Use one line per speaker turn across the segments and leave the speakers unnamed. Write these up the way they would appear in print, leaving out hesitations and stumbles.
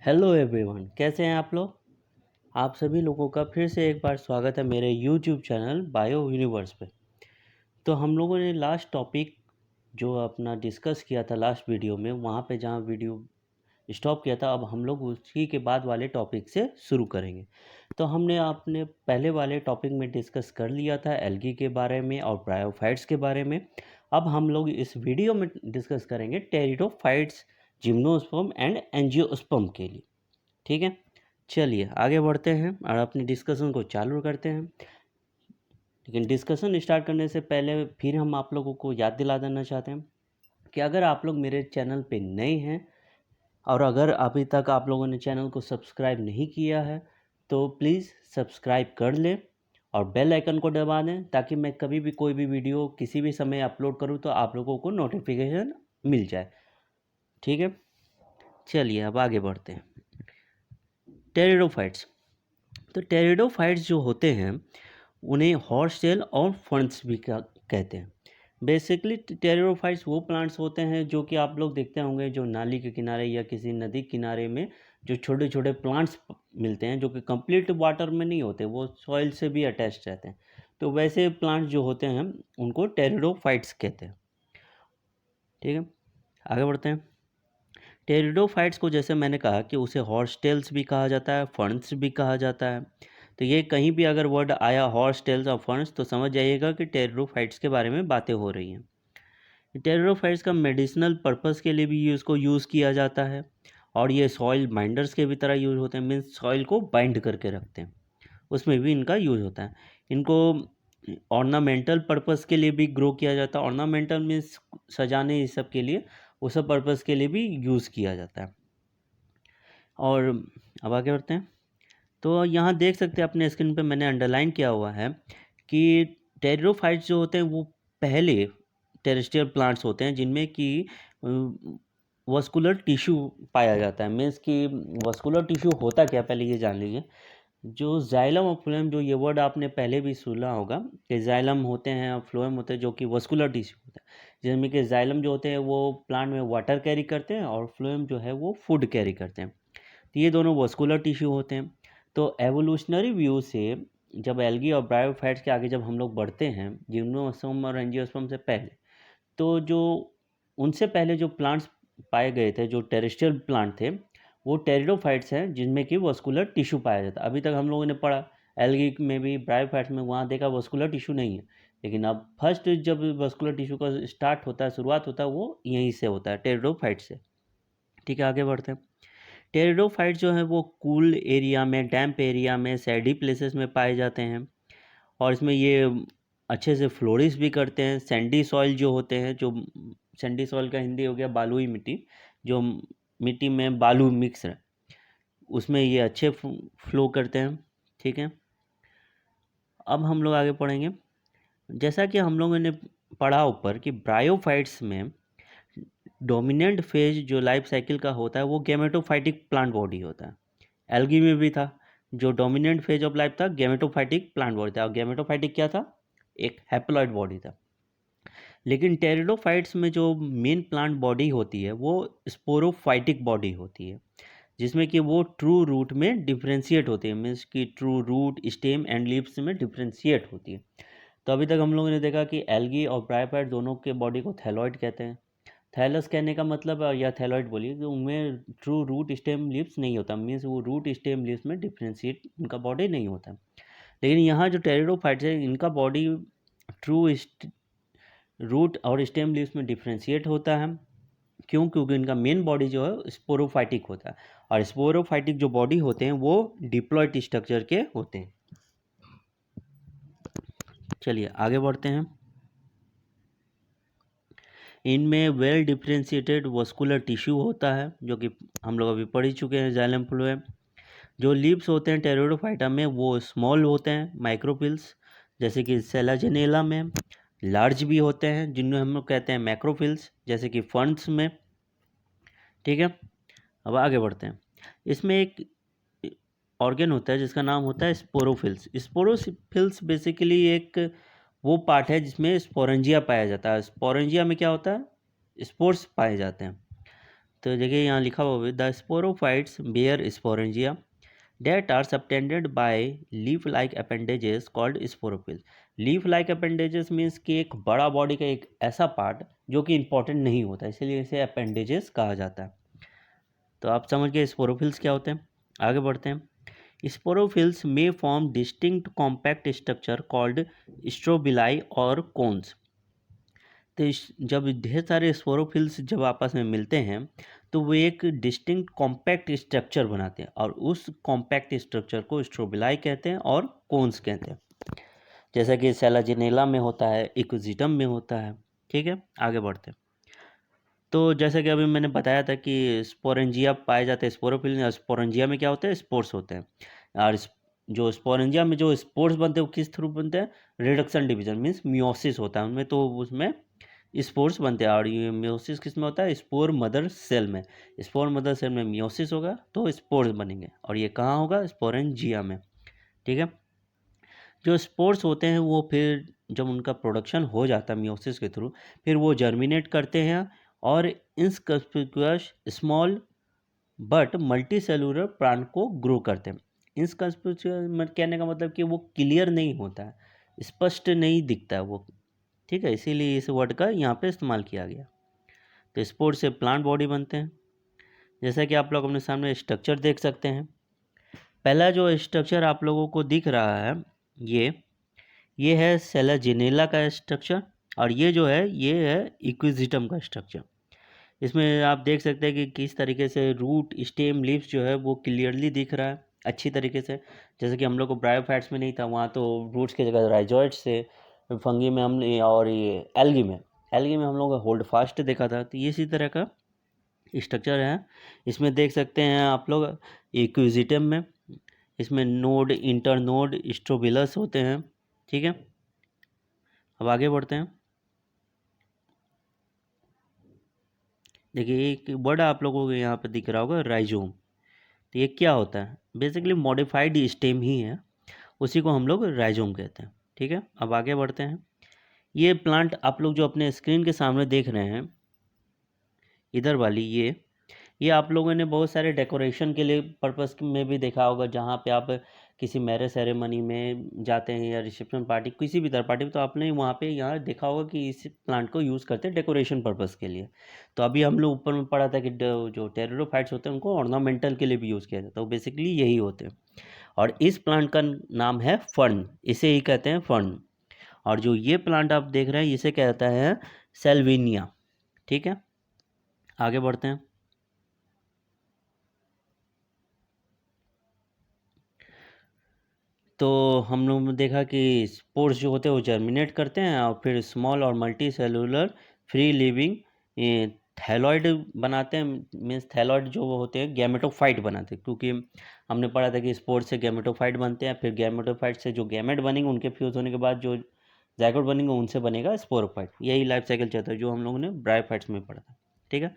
Hello everyone, कैसे हैं आप लोग। आप सभी लोगों का फिर से एक बार स्वागत है मेरे यूट्यूब चैनल बायो यूनिवर्स पे। तो हम लोगों ने लास्ट टॉपिक जो अपना डिस्कस किया था लास्ट वीडियो में, वहाँ पे जहाँ वीडियो स्टॉप किया था, अब हम लोग उसी के बाद वाले टॉपिक से शुरू करेंगे। तो हमने अपने पहले वाले टॉपिक में डिस्कस कर लिया था एल्गी के बारे में और ब्रायोफाइट्स के बारे में। अब हम लोग इस वीडियो में डिस्कस करेंगे टेरिडोफाइट्स, जिम्नोस्पर्म एंड एंजियोस्पर्म के लिए। ठीक है, चलिए आगे बढ़ते हैं और अपनी डिस्कशन को चालू करते हैं। लेकिन डिस्कशन स्टार्ट करने से पहले फिर हम आप लोगों को याद दिला देना चाहते हैं कि अगर आप लोग मेरे चैनल पे नए हैं और अगर अभी तक आप लोगों ने चैनल को सब्सक्राइब नहीं किया है तो प्लीज़ सब्सक्राइब कर लें और बेल आइकन को दबा दें, ताकि मैं कभी भी कोई भी वीडियो किसी भी समय अपलोड करूं तो आप लोगों को नोटिफिकेशन मिल जाए। ठीक है, चलिए अब आगे बढ़ते हैं। टेरिडोफाइट्स। तो टेरिडोफाइट्स जो होते हैं उन्हें हॉर्स टेल और फर्न्स भी कहते हैं। बेसिकली टेरिडोफाइट्स वो प्लांट्स होते हैं जो कि आप लोग देखते होंगे, जो नाली के किनारे या किसी नदी किनारे में जो छोटे छोटे प्लांट्स मिलते हैं, जो कि कंप्लीट वाटर में नहीं होते, वो सॉइल से भी अटैच्ड रहते हैं। तो वैसे प्लांट्स जो होते हैं उनको टेरिडोफाइट्स कहते हैं। ठीक है, आगे बढ़ते हैं। टेरिडोफाइट्स को जैसे मैंने कहा कि उसे हॉर्स टेल्स भी कहा जाता है, फर्न्स भी कहा जाता है। तो ये कहीं भी अगर वर्ड आया हॉर्स टेल्स और फर्न्स तो समझ जाइएगा कि टेरिडोफाइट्स के बारे में बातें हो रही हैं। टेरिडोफाइट्स का मेडिसिनल पर्पस के लिए भी इसको यूज़ किया जाता है और ये सॉइल बाइंडर्स के भी तरह यूज होते हैं, मीन्स सॉइल को बाइंड करके रखते हैं, उसमें भी इनका यूज होता है। इनको ऑर्नामेंटल पर्पस के लिए भी ग्रो किया जाता है। ऑर्नामेंटल मीन्स सजाने, इस सब के लिए, उस सब पर्पस के लिए भी यूज़ किया जाता है। और अब आगे बढ़ते हैं। तो यहाँ देख सकते हैं अपने स्क्रीन पे मैंने अंडरलाइन किया हुआ है कि टेरिडोफाइट्स जो होते हैं वो पहले टेरेस्ट्रियल प्लांट्स होते हैं जिनमें कि वस्कुलर टिश्यू पाया जाता है। मीन्स कि वस्कुलर टिश्यू होता क्या, पहले ये जान लीजिए। जो जाइलम और फ्लोएम, जो ये वर्ड आपने पहले भी सुना होगा कि जाइलम होते हैं और फ्लोएम होते हैं, जो कि वस्कुलर टिश्यू होता है। जिसमें कि जाइलम जो होते हैं वो प्लांट में वाटर कैरी करते हैं और फ्लोएम जो है वो फूड कैरी करते हैं। तो ये दोनों वस्कुलर टिश्यू होते हैं। तो एवोल्यूशनरी व्यू से जब एल्गी और ब्रायोफाइट्स के आगे जब हम लोग बढ़ते हैं, जिम्नोस्पर्म और एंजियोस्पर्म से पहले, तो जो उनसे पहले जो प्लांट्स पाए गए थे, जो टेरेस्ट्रियल प्लांट थे, वो टेरिडोफाइट्स हैं जिनमें कि वस्कुलर टिश्यू पाया जाता है। अभी तक हम लोगों ने पढ़ा एल्गी में भी, ब्रायोफाइट्स में, वहाँ देखा वस्कुलर टिश्यू नहीं है। लेकिन अब फर्स्ट जब वस्कुलर टिश्यू का स्टार्ट होता है, शुरुआत होता है, वो यहीं से होता है, टेरिडोफाइट से। ठीक है, आगे बढ़ते हैं। टेरिडोफाइट जो है वो कूल एरिया में, डैम्प एरिया में, सैडी प्लेसेस में पाए जाते हैं और इसमें ये अच्छे से फ्लोरिश भी करते हैं। सैंडी सॉइल जो होते हैं, जो सैंडी सॉइल का हिंदी हो गया बालुई मिट्टी, जो मिट्टी में बालू मिक्स है, उसमें ये अच्छे फ्लो करते हैं। ठीक है, अब हम लोग आगे पढ़ेंगे। जैसा कि हम लोगों ने पढ़ा ऊपर कि ब्रायोफाइट्स में डोमिनेंट फेज जो लाइफ साइकिल का होता है वो गैमेटोफाइटिक प्लांट बॉडी होता है। एल्गी में भी था, जो डोमिनेंट फेज ऑफ लाइफ था गैमेटोफाइटिक प्लांट बॉडी था। और गैमेटोफाइटिक क्या था, एक हैप्लॉइड बॉडी था। लेकिन टेरिडोफाइट्स में जो मेन प्लांट बॉडी होती है वो स्पोरोफाइटिक बॉडी होती है, जिसमें कि वो ट्रू रूट में डिफ्रेंशिएट होती है। मीन्स कि true root, stem and leaves में डिफ्रेंशिएट होती है। तो अभी तक हम लोगों ने देखा कि एल्गी और ब्रायोफाइट दोनों के बॉडी को थैलॉइड कहते हैं। थैलस कहने का मतलब, या थैलॉइड बोलिए, कि उनमें ट्रू रूट स्टेम लीव्स नहीं होता। मीन्स वो रूट स्टेम लीव्स में डिफ्रेंशिएट उनका बॉडी नहीं होता। लेकिन यहाँ जो टेरिडोफाइट्स है इनका बॉडी ट्रू रूट और स्टेम लीव्स में डिफ्रेंशिएट होता है। क्यों? क्योंकि इनका मेन बॉडी जो है स्पोरोफाइटिक होता है और स्पोरोफाइटिक जो बॉडी होते हैं वो डिप्लॉइड स्ट्रक्चर के होते हैं। चलिए आगे बढ़ते हैं। इनमें वेल डिफ्रेंशिएटेड वस्कुलर टिश्यू होता है, जो कि हम लोग अभी पढ़ ही चुके हैं, जाइलम फ्लोएम। जो लीव्स होते हैं टेरिडोफाइटा में वो स्मॉल होते हैं, माइक्रोफिल्स, जैसे कि सेलाजेनेला में। लार्ज भी होते हैं जिन्हें हम लोग कहते हैं मैक्रोफिल्स, जैसे कि फर्न्स में। ठीक है, अब आगे बढ़ते हैं। इसमें एक ऑर्गन होता है जिसका नाम होता है स्पोरोफिल्स। स्पोरोफिल्स बेसिकली एक वो पार्ट है जिसमें स्पोरेंजिया पाया जाता है। स्पोरेंजिया में क्या होता है, स्पोर्स पाए जाते हैं। तो देखिए यहाँ लिखा हुआ है the sporophytes bear sporangia that are subtended by leaf-like appendages called sporophyll. Leaf like appendages means कि एक बड़ा बॉडी का एक ऐसा पार्ट जो कि इंपॉर्टेंट नहीं होता, इसीलिए इसे appendages कहा जाता है। तो आप समझ गए स्पोरोफिल्स क्या होते हैं। आगे बढ़ते हैं। स्पोरोफिल्स में form distinct compact structure called strobili और कोन्स। तो जब ढेर सारे स्पोरोफिल्स जब आपस में मिलते हैं तो वो एक डिस्टिंक्ट कॉम्पैक्ट स्ट्रक्चर बनाते हैं और उस कॉम्पैक्ट स्ट्रक्चर को स्ट्रोबिलाई कहते हैं और कोन्स कहते हैं, जैसा कि सेलाजिनेला में होता है, इक्विजिटम में होता है। ठीक है, आगे बढ़ते हैं। तो जैसा कि अभी मैंने बताया था कि स्पोरेंजिया पाए जाते हैं स्पोरोफिल, स्पोरेंजिया में क्या होता है, स्पोर्स होते हैं। और जो स्पोरेंजिया में जो स्पोर्स बनते हैं वो किस थ्रू बनते हैं, रिडक्शन डिवीजन मीन्स मियोसिस होता है उनमें, तो उसमें स्पोर्स बनते हैं। और ये मियोसिस किस में होता है, स्पोर मदर सेल में। स्पोर मदर सेल में मियोसिस होगा तो स्पोर्स बनेंगे, और ये कहाँ होगा, स्पोरेंजिया में। ठीक है, जो स्पोर्स होते हैं वो फिर जब उनका प्रोडक्शन हो जाता है मियोसिस के थ्रू, फिर वो जर्मिनेट करते हैं और inconspicuous small but multicellular plant को ग्रो करते हैं। इनकंस्पिकुअस कहने का मतलब कि वो क्लियर नहीं होता है, स्पष्ट नहीं दिखता है वो। ठीक है, इसीलिए इस वर्ड का यहाँ पे इस्तेमाल किया गया। तो स्पोर से प्लांट बॉडी बनते हैं, जैसा कि आप लोग अपने सामने स्ट्रक्चर देख सकते हैं। पहला जो स्ट्रक्चर आप लोगों को दिख रहा है ये है सेलाजिनेला का स्ट्रक्चर, और ये जो है ये है इक्विजिटम का स्ट्रक्चर। इसमें आप देख सकते हैं कि किस तरीके से रूट, स्टेम, लीव्स जो है वो क्लियरली दिख रहा है अच्छी तरीके से। जैसे कि हम लोग को ब्रायोफाइट्स में नहीं था, वहाँ तो रूट्स की जगह राइजोइड्स से, फंगी में हमने, और ये एल्गी में हम लोग होल्ड फास्ट देखा था। तो ये इसी तरह का स्ट्रक्चर है। इसमें देख सकते हैं आप लोग इक्विजिटम में, इसमें नोड, इंटरनोड, स्ट्रोबिलस होते हैं। ठीक है, अब आगे बढ़ते हैं। देखिए एक वर्ड आप लोगों को यहाँ पे दिख रहा होगा, राइजोम। तो ये क्या होता है, बेसिकली मॉडिफाइड स्टेम ही है, उसी को हम लोग राइजोम कहते हैं। ठीक है, अब आगे बढ़ते हैं। ये प्लांट आप लोग जो अपने स्क्रीन के सामने देख रहे हैं, इधर वाली ये आप लोगों ने बहुत सारे डेकोरेशन के लिए पर्पस में भी देखा होगा, जहाँ पे आप किसी मैरिज सेरेमनी में जाते हैं या रिसेप्शन पार्टी, किसी भी तरह पार्टी में, तो आपने वहाँ पे यहाँ देखा होगा कि इस प्लांट को यूज़ करते हैं डेकोरेशन पर्पस के लिए। तो अभी हम लोग ऊपर में पढ़ा था कि जो टेरिडोफाइट्स होते हैं उनको ऑर्नामेंटल के लिए भी यूज़ किया जाता है, तो बेसिकली यही होते हैं। और इस प्लांट का नाम है फर्न, इसे ही कहते हैं फर्न। और जो ये प्लांट आप देख रहे हैं इसे कहता है सेल्विनिया। ठीक है, आगे बढ़ते हैं। तो हम लोग ने देखा कि स्पोर्स जो होते हैं वो जर्मिनेट करते हैं और फिर स्मॉल और multi cellular free living thalloid बनाते हैं। मीन्स थैलॉइड जो वो होते हैं गैमेटोफाइट बनाते हैं, क्योंकि हमने पढ़ा था कि स्पोर्स से गैमेटोफाइट बनते हैं, फिर गैमेटोफाइट से जो गैमेट बनेंगे उनके फ्यूज होने के बाद जो जाइगोट बनेंगे उनसे बनेगा स्पोरोफाइट। यही लाइफ साइकिल चलता है जो हम लोगों ने ब्रायोफाइट्स में पढ़ा था। ठीक है,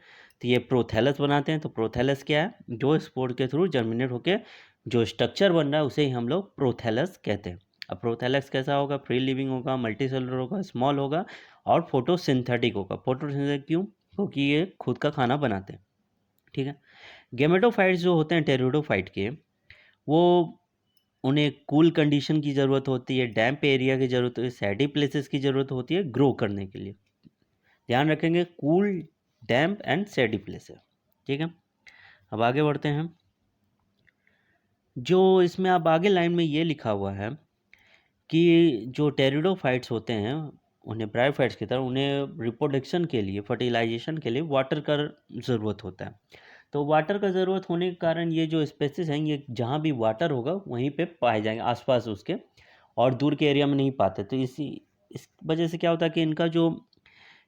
तो ये प्रोथैलस बनाते हैं। तो प्रोथैलस क्या है, जो स्पोर के थ्रू जर्मिनेट होकर जो स्ट्रक्चर बन रहा है उसे ही हम लोग प्रोथैलस कहते हैं। अब प्रोथैलस कैसा होगा, फ्री लिविंग होगा, मल्टी सेलुलर होगा, स्मॉल होगा और फोटोसिंथेटिक होगा। फोटोसिंथेटिक क्यों, क्योंकि ये खुद का खाना बनाते हैं। ठीक है, गेमेटोफाइट्स जो होते हैं टेरिडोफाइट के, वो उन्हें कूल कंडीशन की ज़रूरत होती है, डैम्प एरिया की ज़रूरत होती है, सैडी प्लेसेस की ज़रूरत होती है ग्रो करने के लिए। ध्यान रखेंगे, कूल, डैम्प एंड सैडी प्लेसेस। ठीक है, अब आगे बढ़ते हैं। जो इसमें अब आगे लाइन में ये लिखा हुआ है कि जो टेरिडोफाइट्स होते हैं उन्हें ब्रायोफाइट्स की तरह उन्हें रिप्रोडक्शन के लिए, फर्टिलाइजेशन के लिए वाटर का ज़रूरत होता है। तो वाटर का ज़रूरत होने के कारण ये जो स्पेसिस हैं ये जहाँ भी वाटर होगा वहीं पे पाए जाएंगे आसपास उसके, और दूर के एरिया में नहीं पाते। तो इस वजह से क्या होता है कि इनका जो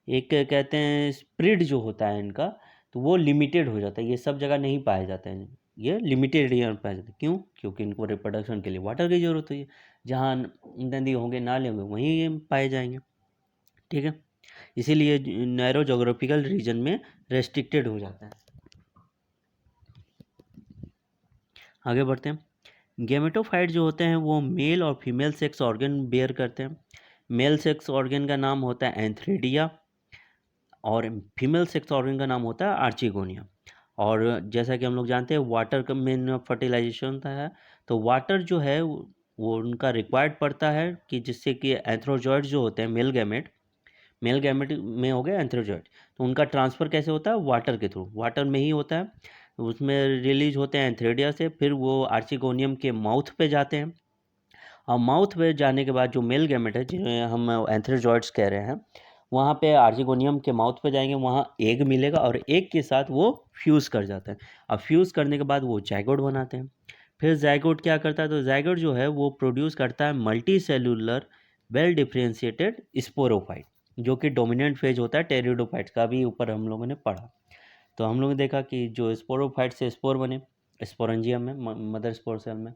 एक कहते हैं स्प्रेड जो होता है इनका, तो वो लिमिटेड हो जाता है, ये सब जगह नहीं पाए जाते हैं, ये लिमिटेड एरिया में पाए जाते हैं। क्यों, क्योंकि इनको रिप्रोडक्शन के लिए वाटर की ज़रूरत होती है, जहाँ नदी होंगे, नाले होंगे, वहीं ये पाए जाएंगे। ठीक है, इसीलिए नैरो जोग्राफिकल रीजन में रेस्ट्रिक्टेड हो जाता है। आगे बढ़ते हैं। गेमेटोफाइट जो होते हैं वो मेल और फीमेल सेक्स ऑर्गन बेयर करते हैं। मेल सेक्स ऑर्गन का नाम होता है एंथ्रेडिया और फीमेल सेक्स ऑर्गन का नाम होता है आर्चिगोनिया। और जैसा कि हम लोग जानते हैं वाटर का मेन फर्टिलाइजेशन होता है, तो वाटर जो है वो उनका रिक्वायर्ड पड़ता है कि जिससे कि एंथ्रोजॉइड जो होते हैं मेल गैमेट में हो गया एंथ्रोजॉइड, तो उनका ट्रांसफ़र कैसे होता है, वाटर के थ्रू, वाटर में ही होता है। उसमें रिलीज होते हैं एंथ्रेडिया से, फिर वो आर्चिगोनियम के माउथ पे जाते हैं, और माउथ पे जाने के बाद जो मेल गैमेट है जिन्हें हम एंथ्रोजॉइड्स कह रहे हैं, वहाँ पे आर्चिगोनियम के माउथ पे जाएंगे, वहाँ एग मिलेगा और एग के साथ वो फ्यूज़ कर जाते हैं। अब फ्यूज़ करने के बाद वो जाइगोट बनाते हैं। फिर जाइगोट क्या करता है, तो जाइगोट जो है वो प्रोड्यूस करता है multi cellular well differentiated sporophyte, जो कि डोमिनेंट फेज होता है टेरिडोफाइट्स का, भी ऊपर हम लोगों ने पढ़ा। तो हम लोगों ने देखा कि जो स्पोरोफाइट से स्पोर बने स्पोरेंजियम में, मदर स्पोर सेल में,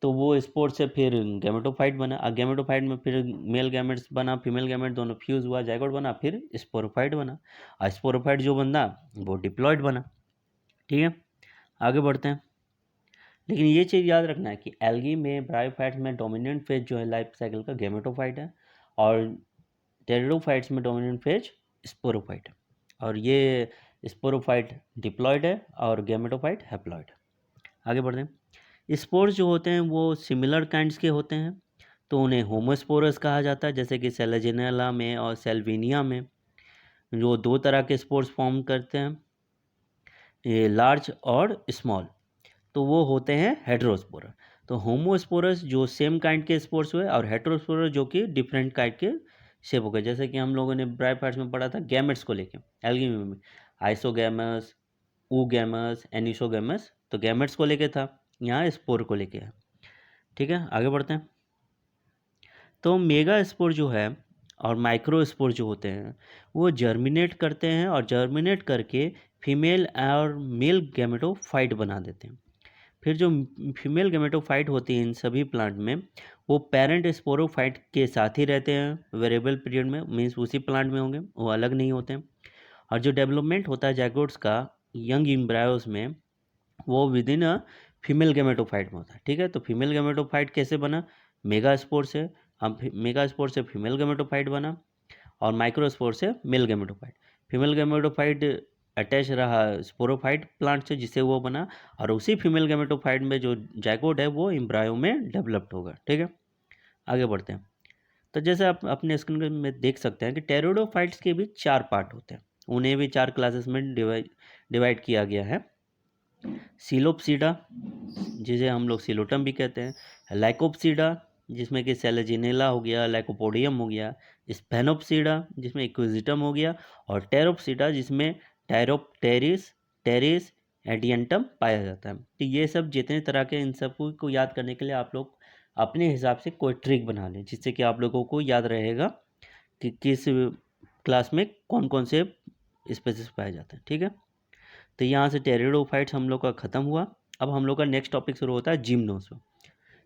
तो वो स्पोर से फिर गैमेटोफाइट बना, और गैमेटोफाइट में फिर मेल गैमेट्स बना, फीमेल गैमेट दोनों फ्यूज हुआ, जाइगोट बना, फिर स्पोरोफाइट बना, और स्पोरोफाइट जो बना वो डिप्लॉयड बना। ठीक है, आगे बढ़ते हैं। लेकिन ये चीज़ याद रखना है कि एल्गी में ब्रायोफाइट्स में डोमिनेंट फेज जो है लाइफ साइकिल का गैमेटोफाइट है, और टेरिडोफाइट्स में डोमिनेंट फेज स्पोरोफाइट है, और ये स्पोरोफाइट डिप्लॉयड है और गैमेटोफाइट हैप्लॉयड। आगे बढ़ते हैं। स्पोर्स जो होते हैं वो सिमिलर काइंड्स के होते हैं, तो उन्हें होमोस्पोरस कहा जाता है, जैसे कि सेलेजिनेला में और सेल्विनिया में जो दो तरह के स्पोर्स फॉर्म करते हैं, ये लार्ज और स्मॉल, तो वो होते हैं हेटेरोस्पोरस। तो होमोस्पोरस जो सेम काइंड के स्पोर्स हुए, और हेटेरोस्पोरस जो कि डिफरेंट काइंड के शेप हो गए, जैसे कि हम लोगों ने ब्रायोफाइट्स में पढ़ा था गैमेट्स को लेके, एल्गी में आइसोगैमस, ऊगैमस, एनिसोगैमस, तो गैमेट्स को लेके था, यहाँ स्पोर को लेके है। ठीक है, आगे बढ़ते हैं। तो मेगा स्पोर जो है और माइक्रो स्पोर जो होते हैं वो जर्मिनेट करते हैं, और जर्मिनेट करके फीमेल और मेल गैमेटोफाइट बना देते हैं। फिर जो फीमेल गैमेटोफाइट होती है इन सभी प्लांट में, वो पेरेंट स्पोरोफाइट के साथ ही रहते हैं वेरिएबल पीरियड में, मीन्स उसी प्लांट में होंगे, वो अलग नहीं होते हैं। और जो डेवलपमेंट होता है जैगोट्स का यंग एम्ब्रायोस में, वो with in a female gametophyte में होता है। ठीक है, तो फीमेल गैमेटोफाइट कैसे बना, मेगा स्पोर से, हम मेगा स्पोर से फीमेल गैमेटोफाइट बना, और माइक्रो स्पोर से male gametophyte. Female gametophyte attach रहा स्पोरोफाइट प्लांट से जिसे वो बना, और उसी फीमेल गैमेटोफाइट में जो जाइगोट है वो एम्ब्रायो में डेवलप्ड होगा। ठीक है, आगे बढ़ते हैं। तो जैसे आप अपने स्क्रीन में देख सकते हैं कि टेरिडोफाइट्स के भी 4 पार्ट होते हैं, उन्हें भी 4 क्लासेस में डिवाइड किया गया है। सिलोप्सीडा, जिसे हम लोग सिलोटम भी कहते हैं, लाइकोप्सीडा जिसमें कि सेलेजिनेला हो गया, लाइकोपोडियम हो गया, स्पेनोप्सीडा जिसमें इक्विजिटम हो गया, और टेरोप्सीडा जिसमें टायरोप्टेरिस, टेरिस, एडियंटम पाया जाता है। तो ये सब जितने तरह के, इन सब को याद करने के लिए आप लोग अपने हिसाब से कोई ट्रिक बना लें, जिससे कि आप लोगों को याद रहेगा कि किस क्लास में कौन कौन से स्पेसिस पाए जाते हैं। ठीक है, तो यहाँ से टेरिडोफाइट्स हम लोग का ख़त्म हुआ। अब हम लोग का नेक्स्ट टॉपिक शुरू होता है जिम्नोस्पर्म।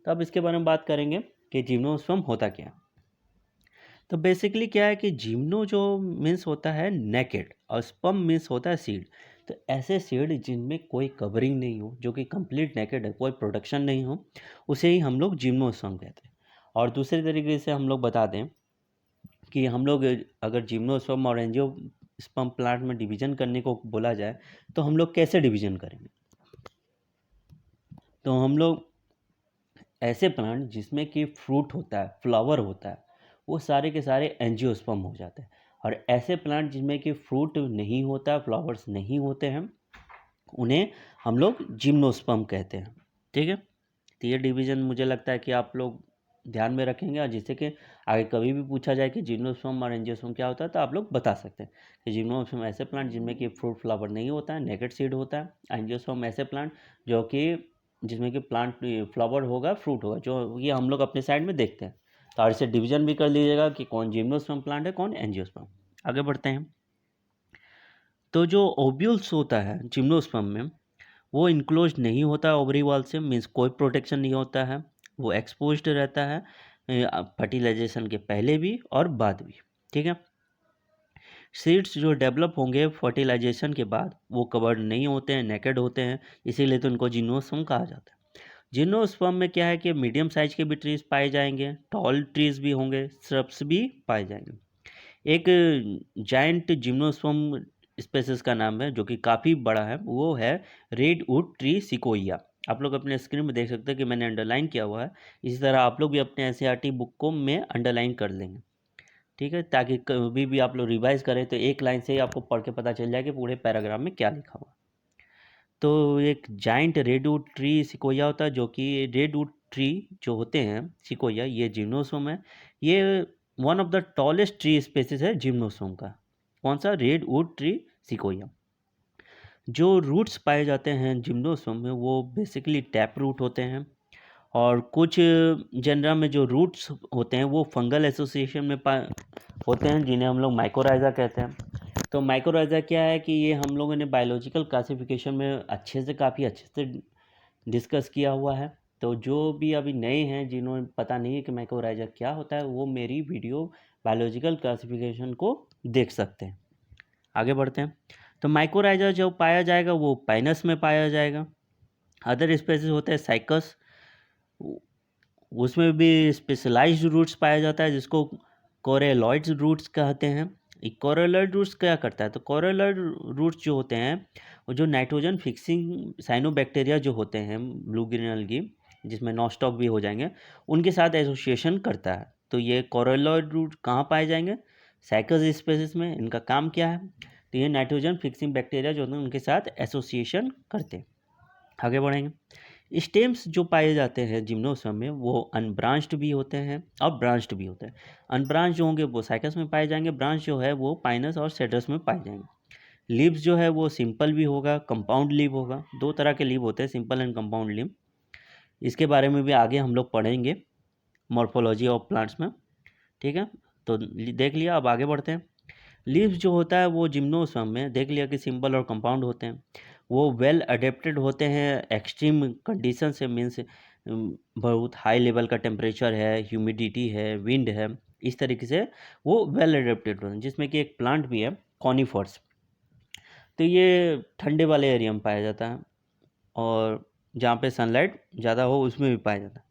तो अब इसके बारे में बात करेंगे कि जिम्नोस्पर्म होता क्या है। तो बेसिकली क्या है कि जिम्नो जो मीन्स होता है नेकेड, और स्पर्म मीन्स होता है सीड। तो ऐसे सीड जिनमें कोई कवरिंग नहीं हो, जो कि कंप्लीट नेकेड है, कोई प्रोडक्शन नहीं हो, उसे ही हम लोग जिम्नोस्पर्म कहते हैं। और दूसरे तरीके से हम लोग बता दें कि हम लोग अगर जिम्नोस्पर्म और एंजियोस्पर्म प्लांट में डिवीजन करने को बोला जाए, तो हम लोग कैसे डिवीजन करेंगे। तो हम लोग ऐसे प्लांट जिसमें कि फ्रूट होता है, फ्लावर होता है, वो सारे के सारे एंजियोस्पर्म हो जाते हैं। और ऐसे प्लांट जिसमें कि फ्रूट नहीं होता, फ्लावर्स नहीं होते हैं, उन्हें हम लोग जिम्नोस्पर्म कहते हैं। ठीक है, तो ये डिवीज़न मुझे लगता है कि आप लोग ध्यान में रखेंगे, और जिससे कि आगे कभी भी पूछा जाए कि जिम्नोस्पर्म और एंजियोस्पर्म क्या होता है, तो आप लोग बता सकते हैं कि जिम्नोस्पर्म ऐसे प्लांट जिनमें कि फ्रूट फ्लावर नहीं होता है, नेकेड सीड होता है। एंजियोस्पर्म ऐसे प्लांट जो कि जिसमें कि प्लांट फ्लावर होगा, फ्रूट होगा, जो ये हम लोग अपने साइड में देखते हैं। तो और इसे डिवीजन भी कर लीजिएगा कि कौन जिम्नोस्पर्म प्लांट है, कौन एंजियोस्पर्म। आगे बढ़ते हैं। तो जो ओव्यूल्स होता है जिम्नोस्पर्म में, वो इनक्लोज नहीं होता है ओवरी वॉल से, मीन्स कोई प्रोटेक्शन नहीं होता है, वो एक्सपोज्ड रहता है फर्टिलाइजेशन के पहले भी और बाद भी। ठीक है, सीड्स जो डेवलप होंगे फर्टिलाइजेशन के बाद वो कवर्ड नहीं होते हैं, नेकेड होते हैं, इसीलिए तो इनको जिम्नोस्पर्म कहा जाता है। जिम्नोस्पर्म में क्या है कि मीडियम साइज के भी ट्रीज पाए जाएंगे, टॉल ट्रीज भी होंगे, श्रब्स भी पाए जाएंगे। एक जायंट जिम्नोस्पर्म स्पेसिस का नाम है जो कि काफ़ी बड़ा है, वो है रेडवुड ट्री सिकोया। आप लोग अपने स्क्रीन में देख सकते हैं कि मैंने अंडरलाइन किया हुआ है। इसी तरह आप लोग भी अपने एनसीईआरटी बुक को में अंडरलाइन कर लेंगे, ठीक है, ताकि कभी भी आप लोग रिवाइज करें तो एक लाइन से ही आपको पढ़ के पता चल जाए कि पूरे पैराग्राफ में क्या लिखा हुआ। तो एक जाइंट रेडवुड ट्री सिकोया होता है, जो कि रेडवुड ट्री जो होते हैं सिकोया, ये जिम्नोस्पर्म है। ये one of the tallest tree species है जिम्नोस्पर्म का। कौन सा? Redwood tree sequoia. जो रूट्स पाए जाते हैं जिम्नोस्पर्म में वो बेसिकली टैप रूट होते हैं, और कुछ जनरा में जो रूट्स होते हैं वो फंगल एसोसिएशन में होते हैं, जिन्हें हम लोग माइकोराइजा कहते हैं। तो माइकोराइजा क्या है कि ये हम लोगों ने बायोलॉजिकल क्लासिफिकेशन में काफ़ी अच्छे से डिस्कस किया हुआ है। तो जो भी अभी नए हैं जिन्होंने पता नहीं है कि माइकोराइजा क्या होता है, वो मेरी वीडियो बायोलॉजिकल क्लासिफिकेशन को देख सकते हैं। आगे बढ़ते हैं। तो माइकोराइजा जो पाया जाएगा वो पाइनस में पाया जाएगा। अदर स्पेसीज होते हैं साइकस, उसमें भी स्पेशलाइज्ड रूट्स पाया जाता है जिसको कोरेलॉइड्स रूट्स कहते हैं। कोरेलॉइड रूट्स क्या करता है? तो कोरेलॉइड रूट्स जो होते हैं वो जो नाइट्रोजन फिक्सिंग साइनोबैक्टीरिया जो होते हैं ब्लू ग्रीन अलगी, जिसमें नॉस्टॉक भी हो जाएंगे, उनके साथ एसोसिएशन करता है। तो ये कोरेलॉइड रूट कहाँ पाए जाएंगे? साइकस स्पेसीज में। इनका काम क्या है? तो ये नाइट्रोजन फिक्सिंग बैक्टीरिया जो होते हैं उनके साथ एसोसिएशन करते हैं। आगे बढ़ेंगे। स्टेम्स जो पाए जाते हैं जिम्नोस्पर्म में वो अनब्रांच्ड भी होते हैं और ब्रांच्ड भी होते हैं। अनब्रांच जो होंगे वो साइकस में पाए जाएंगे, ब्रांच जो है वो पाइनस और सेड्रस में पाए जाएंगे। लीव्स जो है वो सिंपल भी होगा, कंपाउंड लीव होगा। दो तरह के लीव होते हैं, सिंपल एंड कंपाउंड लीव। इसके बारे में भी आगे हम लोग पढ़ेंगे मॉर्फोलॉजी ऑफ प्लांट्स में, ठीक है। तो देख लिया, अब आगे बढ़ते हैं। लीव्स जो होता है वो जिम्नोस्पर्म में देख लिया कि सिंपल और कंपाउंड होते हैं। वो वेल अडेप्टेड होते हैं एक्सट्रीम कंडीशन से, मीन्स बहुत हाई लेवल का टेम्परेचर है, ह्यूमिडिटी है, विंड है, इस तरीके से वो वेल अडेप्टेड होते हैं। जिसमें कि एक प्लांट भी है कॉनिफर्स, तो ये ठंडे वाले एरिया में पाया जाता है, और जहाँ पे सनलाइट ज़्यादा हो उसमें भी पाया जाता है।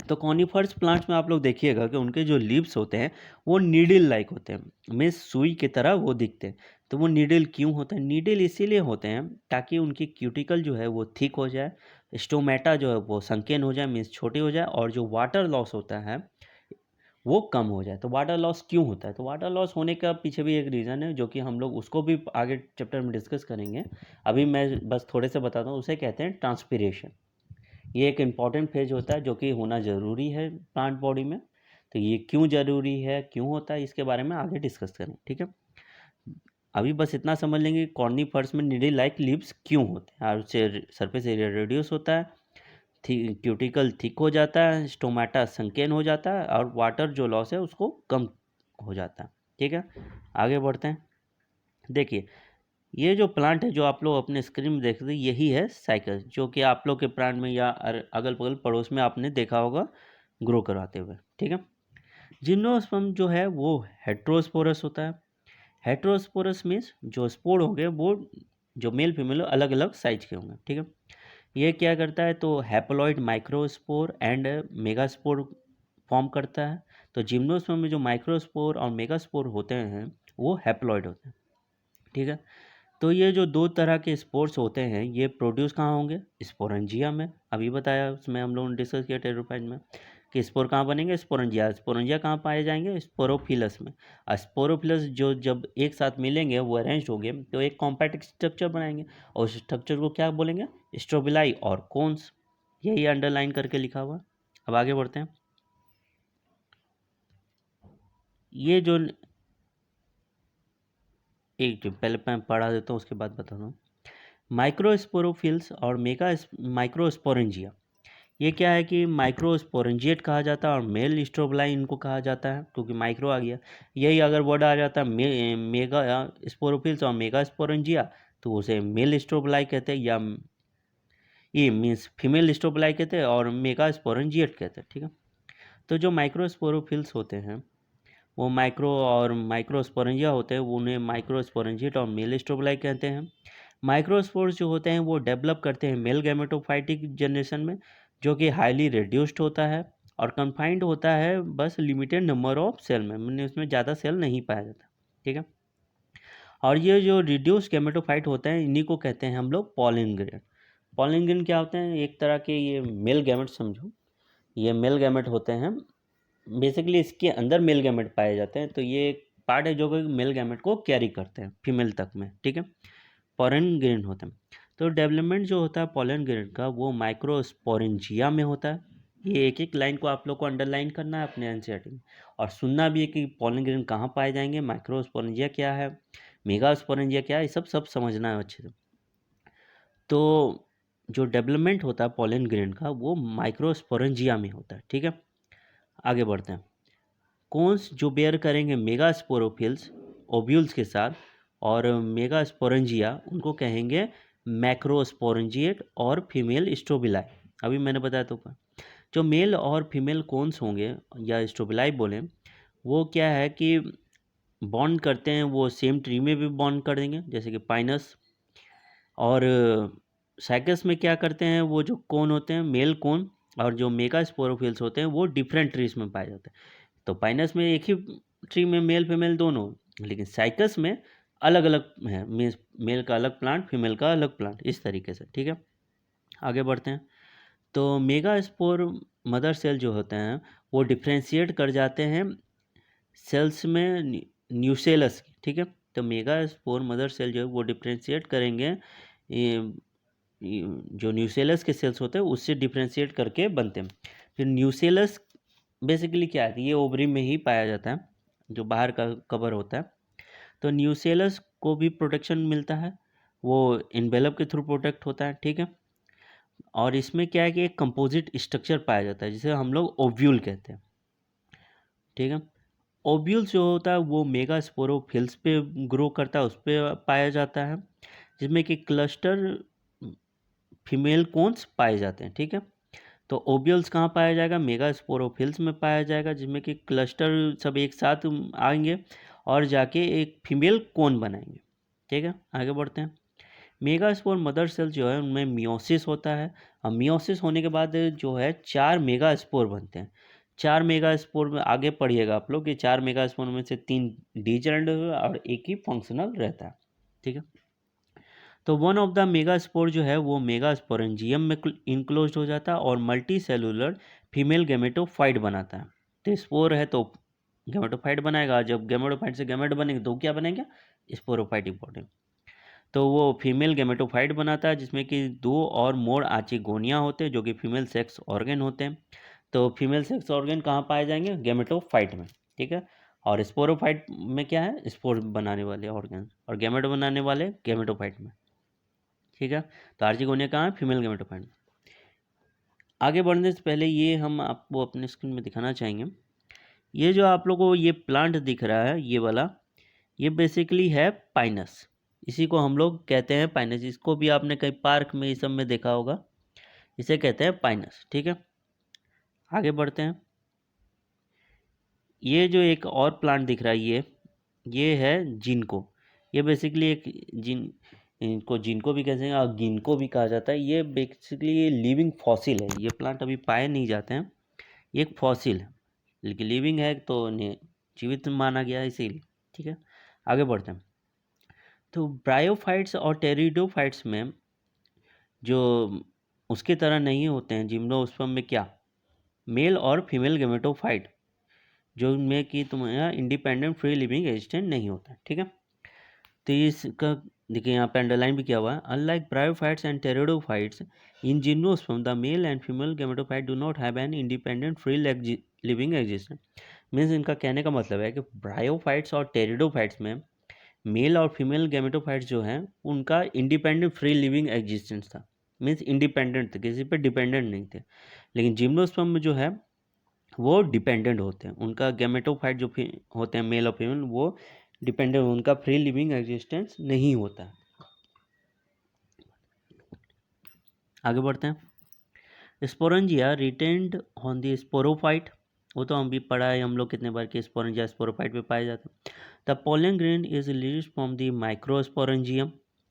तो कॉनिफर्स प्लांट्स में आप लोग देखिएगा कि उनके जो लीव्स होते हैं वो नीडल लाइक होते हैं, मीन्स सुई की तरह वो दिखते हैं। तो वो नीडल क्यों होते हैं? नीडल इसीलिए होते हैं ताकि उनकी क्यूटिकल जो है वो थिक हो जाए, स्टोमेटा जो है वो संकीर्ण हो जाए, मीन्स छोटे हो जाए, और जो वाटर लॉस होता है वो कम हो जाए। तो वाटर लॉस क्यों होता है? तो वाटर लॉस होने का पीछे भी एक रीज़न है, जो कि हम लोग उसको भी आगे चैप्टर में डिस्कस करेंगे। अभी मैं बस थोड़े से बताता हूँ। उसे कहते हैं ट्रांसपीरेशन। ये एक इम्पॉर्टेंट फेज होता है जो कि होना ज़रूरी है प्लांट बॉडी में। तो ये क्यों ज़रूरी है, क्यों होता है, इसके बारे में आगे डिस्कस करें, ठीक है। अभी बस इतना समझ लेंगे कॉर्निफर्स में नीडल लाइक लीव्स क्यों होते हैं, और उससे सरफेस एरिया रिड्यूस होता है, क्यूटिकल थिक हो जाता है, स्टोमाटा संकीर्ण हो जाता है, और वाटर जो लॉस है उसको कम हो जाता है, ठीक है। आगे बढ़ते हैं। देखिए, ये जो प्लांट है जो आप लोग अपने स्क्रीन में देख रहे हैं, यही है साइकस, जो कि आप लोग के प्लांट में या अगल बगल पड़ोस में आपने देखा होगा ग्रो करवाते हुए, ठीक है। जिम्नोस्पर्म जो है वो हेट्रोस्पोरस होता है। हेट्रोस्पोरस मीन्स जो स्पोर होंगे वो जो मेल फीमेल अलग अलग साइज के होंगे, ठीक है। ये क्या करता है? तो haploid microspore and megaspore form करता है। तो जिम्नोस्पर्म में जो माइक्रोस्पोर और मेगास्पोर होते हैं वो हैप्लॉइड होते हैं, ठीक है। तो ये जो दो तरह के स्पोर्स होते हैं ये प्रोड्यूस कहाँ होंगे? स्पोरेंजिया में। अभी बताया, उसमें हम लोगों ने डिस्कस किया टेरोफाइट में कि स्पोर कहाँ बनेंगे? स्पोरेंजिया। स्पोरेंजिया कहाँ पाए जाएंगे? स्पोरोफिलस में। और स्पोरोफिलस जो जब एक साथ मिलेंगे वो अरेंज हो गए तो एक कॉम्पैक्ट स्ट्रक्चर बनाएंगे, और उस स्ट्रक्चर को क्या बोलेंगे? स्ट्रोबिलाई और कोन्स। यही अंडरलाइन करके लिखा हुआ। अब आगे बढ़ते हैं। ये जो एक पहले मैं पढ़ा देता हूँ उसके बाद बताता हूँ। माइक्रोस्पोरोफिल्स और मेगा माइक्रोस्पोरेंजिया, ये क्या है कि माइक्रोस्पोरेंजिएट कहा जाता है और मेल स्ट्रोबलाई इनको कहा जाता है, क्योंकि माइक्रो आ गया। यही अगर वर्ड आ जाता मेगा स्पोरोफिल्स और मेगा स्पोरेंजिया तो उसे मेल स्ट्रोबलाई कहते हैं, या ये मीन्स फीमेल स्ट्रोबलाई कहते हैं, और मेगा स्पोरेंजिएट कहते हैं, ठीक है। तो जो माइक्रोस्पोरोफिल्स होते हैं वो माइक्रो और माइक्रोस्पोरेंजिया होते हैं, वो उन्हें माइक्रोस्पोरेंजिएट और मेल स्ट्रोबलाई कहते हैं। माइक्रोस्पोर्स जो होते हैं वो डेवलप करते हैं मेल गैमेटोफाइटिक जनरेशन में, जो कि हाईली रिड्यूस्ड होता है और कन्फाइंड होता है बस लिमिटेड नंबर ऑफ सेल में, मैंने उसमें ज़्यादा सेल नहीं पाया जाता, ठीक है। और ये जो रिड्यूस गैमेटोफाइट होते हैं इन्हीं को कहते हैं हम लोग पॉलन ग्रेन। पॉलन ग्रेन क्या होते हैं, एक तरह के ये मेल गैमेट समझो, ये मेल गैमेट होते हैं। बेसिकली इसके अंदर मेल गैमेट पाए जाते हैं, तो ये एक पार्ट है जो कि मेल गैमेट को कैरी करते हैं फीमेल तक में, ठीक है। पॉलन ग्रेन होते हैं। तो डेवलपमेंट जो होता है पॉलन ग्रेन का वो माइक्रोस्पोरेंजिया में होता है। ये एक एक लाइन को आप लोग को अंडरलाइन करना है अपने एनसीईआरटी में, और सुनना भी है कि पॉलन ग्रेन कहाँ पाए जाएंगे, माइक्रोस्पोरेंजिया क्या है, मेगास्पोरेंजिया क्या है, ये सब सब समझना है अच्छे से। तो जो डेवलपमेंट होता है पॉलन ग्रेन का वो माइक्रोस्पोरेंजिया में होता है, ठीक है। आगे बढ़ते हैं। कोन्स जो बेयर करेंगे मेगास्पोरोफिल्स ओव्यूल्स के साथ, और मेगास्पोरेंजिया उनको कहेंगे मैक्रोस्पोरेंजिएट और फीमेल स्ट्रोबिलाई। अभी मैंने बताया तो जो मेल और फीमेल कोन्स होंगे या स्ट्रोबिलाई बोलें, वो क्या है कि बॉन्ड करते हैं, वो सेम ट्री में भी बॉन्ड कर देंगे जैसे कि पाइनस। और साइकस में क्या करते हैं, वो जो कोन होते हैं मेल कोन और जो मेगा स्पोरोफिल्स होते हैं वो डिफरेंट ट्रीज में पाए जाते हैं। तो पाइनस में एक ही ट्री में मेल फीमेल दोनों, लेकिन साइकस में अलग अलग है, मेल का अलग प्लांट फीमेल का अलग प्लांट, इस तरीके से, ठीक है। आगे बढ़ते हैं। तो मेगा स्पोर मदर सेल जो होते हैं वो डिफ्रेंशिएट कर जाते हैं सेल्स में न्यूसेलस, ठीक है। तो मेगा स्पोर मदर सेल जो है वो डिफ्रेंशिएट करेंगे जो न्यूसेलस के सेल्स होते हैं उससे डिफ्रेंशिएट करके बनते हैं। फिर न्यूसेलस बेसिकली क्या है, ये ओवरी में ही पाया जाता है जो बाहर का कवर होता है। तो न्यूसेलस को भी प्रोटेक्शन मिलता है, वो इन्वेलप के थ्रू प्रोटेक्ट होता है, ठीक है। और इसमें क्या है कि एक कंपोजिट स्ट्रक्चर पाया जाता है जिसे हम लोग ओव्यूल कहते हैं, ठीक है। ओव्यूल्स जो होता है वो मेगा स्पोरोफिल्स पे ग्रो करता है, उस पर पाया जाता है, जिसमें कि क्लस्टर फीमेल कोन्स पाए जाते हैं, ठीक है। तो ओव्यूल्स कहाँ पाया जाएगा, मेगा स्पोरोफिल्स में पाया जाएगा, जिसमें कि क्लस्टर सब एक साथ आएंगे और जाके एक फीमेल कोन बनाएंगे, ठीक है। आगे बढ़ते हैं। मेगा स्पोर मदर सेल जो है उनमें मियोसिस होता है, और मियोसिस होने के बाद जो है 4 मेगा स्पोर बनते हैं। 4 मेगा स्पोर में आगे पढ़िएगा आप लोग कि 4 मेगा स्पोर में से 3 डीजर्ड और एक ही फंक्शनल रहता है, ठीक है। तो one of the mega spore जो है वो मेगा स्पोरेंजियम में इनक्लोज हो जाता है और मल्टी सेलुलर फीमेल गैमेटोफाइट बनाता है। तो स्पोर है तो गैमेटोफाइट बनाएगा, जब गैमेटोफाइट से गैमेट बनेंगे तो क्या बनेगा, स्पोरोफाइट इंपॉर्टेंट। तो वो फीमेल गैमेटोफाइट बनाता है जिसमें कि 2 और मोर आचिगोनिया होते हैं जो कि फीमेल सेक्स ऑर्गन होते हैं। तो फीमेल सेक्स ऑर्गन कहाँ पाए जाएंगे, गैमेटोफाइट में, ठीक है। और स्पोरोफाइट में क्या है, स्पोर बनाने वाले ऑर्गन, और गैमेट बनाने वाले गैमेटोफाइट में, ठीक है। तो आर्चिगोनिया कहाँ है, फीमेल गैमेटोफाइट में। आगे बढ़ने से पहले ये हम आपको अपने स्क्रीन में दिखाना चाहेंगे, ये जो आप लोगों को ये प्लांट दिख रहा है ये वाला, ये बेसिकली है पाइनस। इसी को हम लोग कहते हैं पाइनस, इसको भी आपने कहीं पार्क में इस सब में देखा होगा, इसे कहते हैं पाइनस, ठीक है। आगे बढ़ते हैं। ये जो एक और प्लांट दिख रहा है ये है जिनको, ये बेसिकली एक जिन, इनको जिनको भी कहते हैं और गिनको भी कहा जाता है। ये बेसिकली ये लिविंग फॉसिल है, ये प्लांट अभी पाए नहीं जाते हैं, ये एक फॉसिल है, लेकिन लिविंग है तो इन्हें जीवित माना गया है इसीलिए, ठीक है। आगे बढ़ते हैं। तो ब्रायोफाइट्स और टेरिडोफाइट्स में जो उसके तरह नहीं होते हैं, जिम्नोस्पर्म में क्या मेल और फीमेल गैमेटोफाइट जो में कि तुम्हारा इंडिपेंडेंट फ्री लिविंग एग्जिस्टेंट नहीं होता है, ठीक है। तो इसका देखिए यहाँ पे अंडरलाइन भी किया हुआ है, unlike bryophytes and pteridophytes in gymnosperm the male and female gametophyte do not have an independent free living existent. Means इनका कहने का मतलब है कि ब्रायोफाइट्स और टेरिडोफाइट्स में मेल और फीमेल गैमेटोफाइट्स जो हैं उनका इंडिपेंडेंट फ्री लिविंग एग्जिस्टेंस था, मीन्स इंडिपेंडेंट थे, किसी पे डिपेंडेंट नहीं थे। लेकिन जिम्नोस्पर्म में जो है वो डिपेंडेंट होते हैं, उनका गैमेटोफाइट जो होते हैं मेल और फीमेल वो डिपेंडेंट, उनका फ्री लिविंग एग्जिस्टेंस नहीं होता। आगे बढ़ते हैं। Sporangia retained on the sporophyte, वो तो हम भी पढ़ा है हम लोग कितने बार कि स्पोरेंजिया स्पोरोफाइट पे पाए जाते हैं। The pollen grain is release from the microsporangium,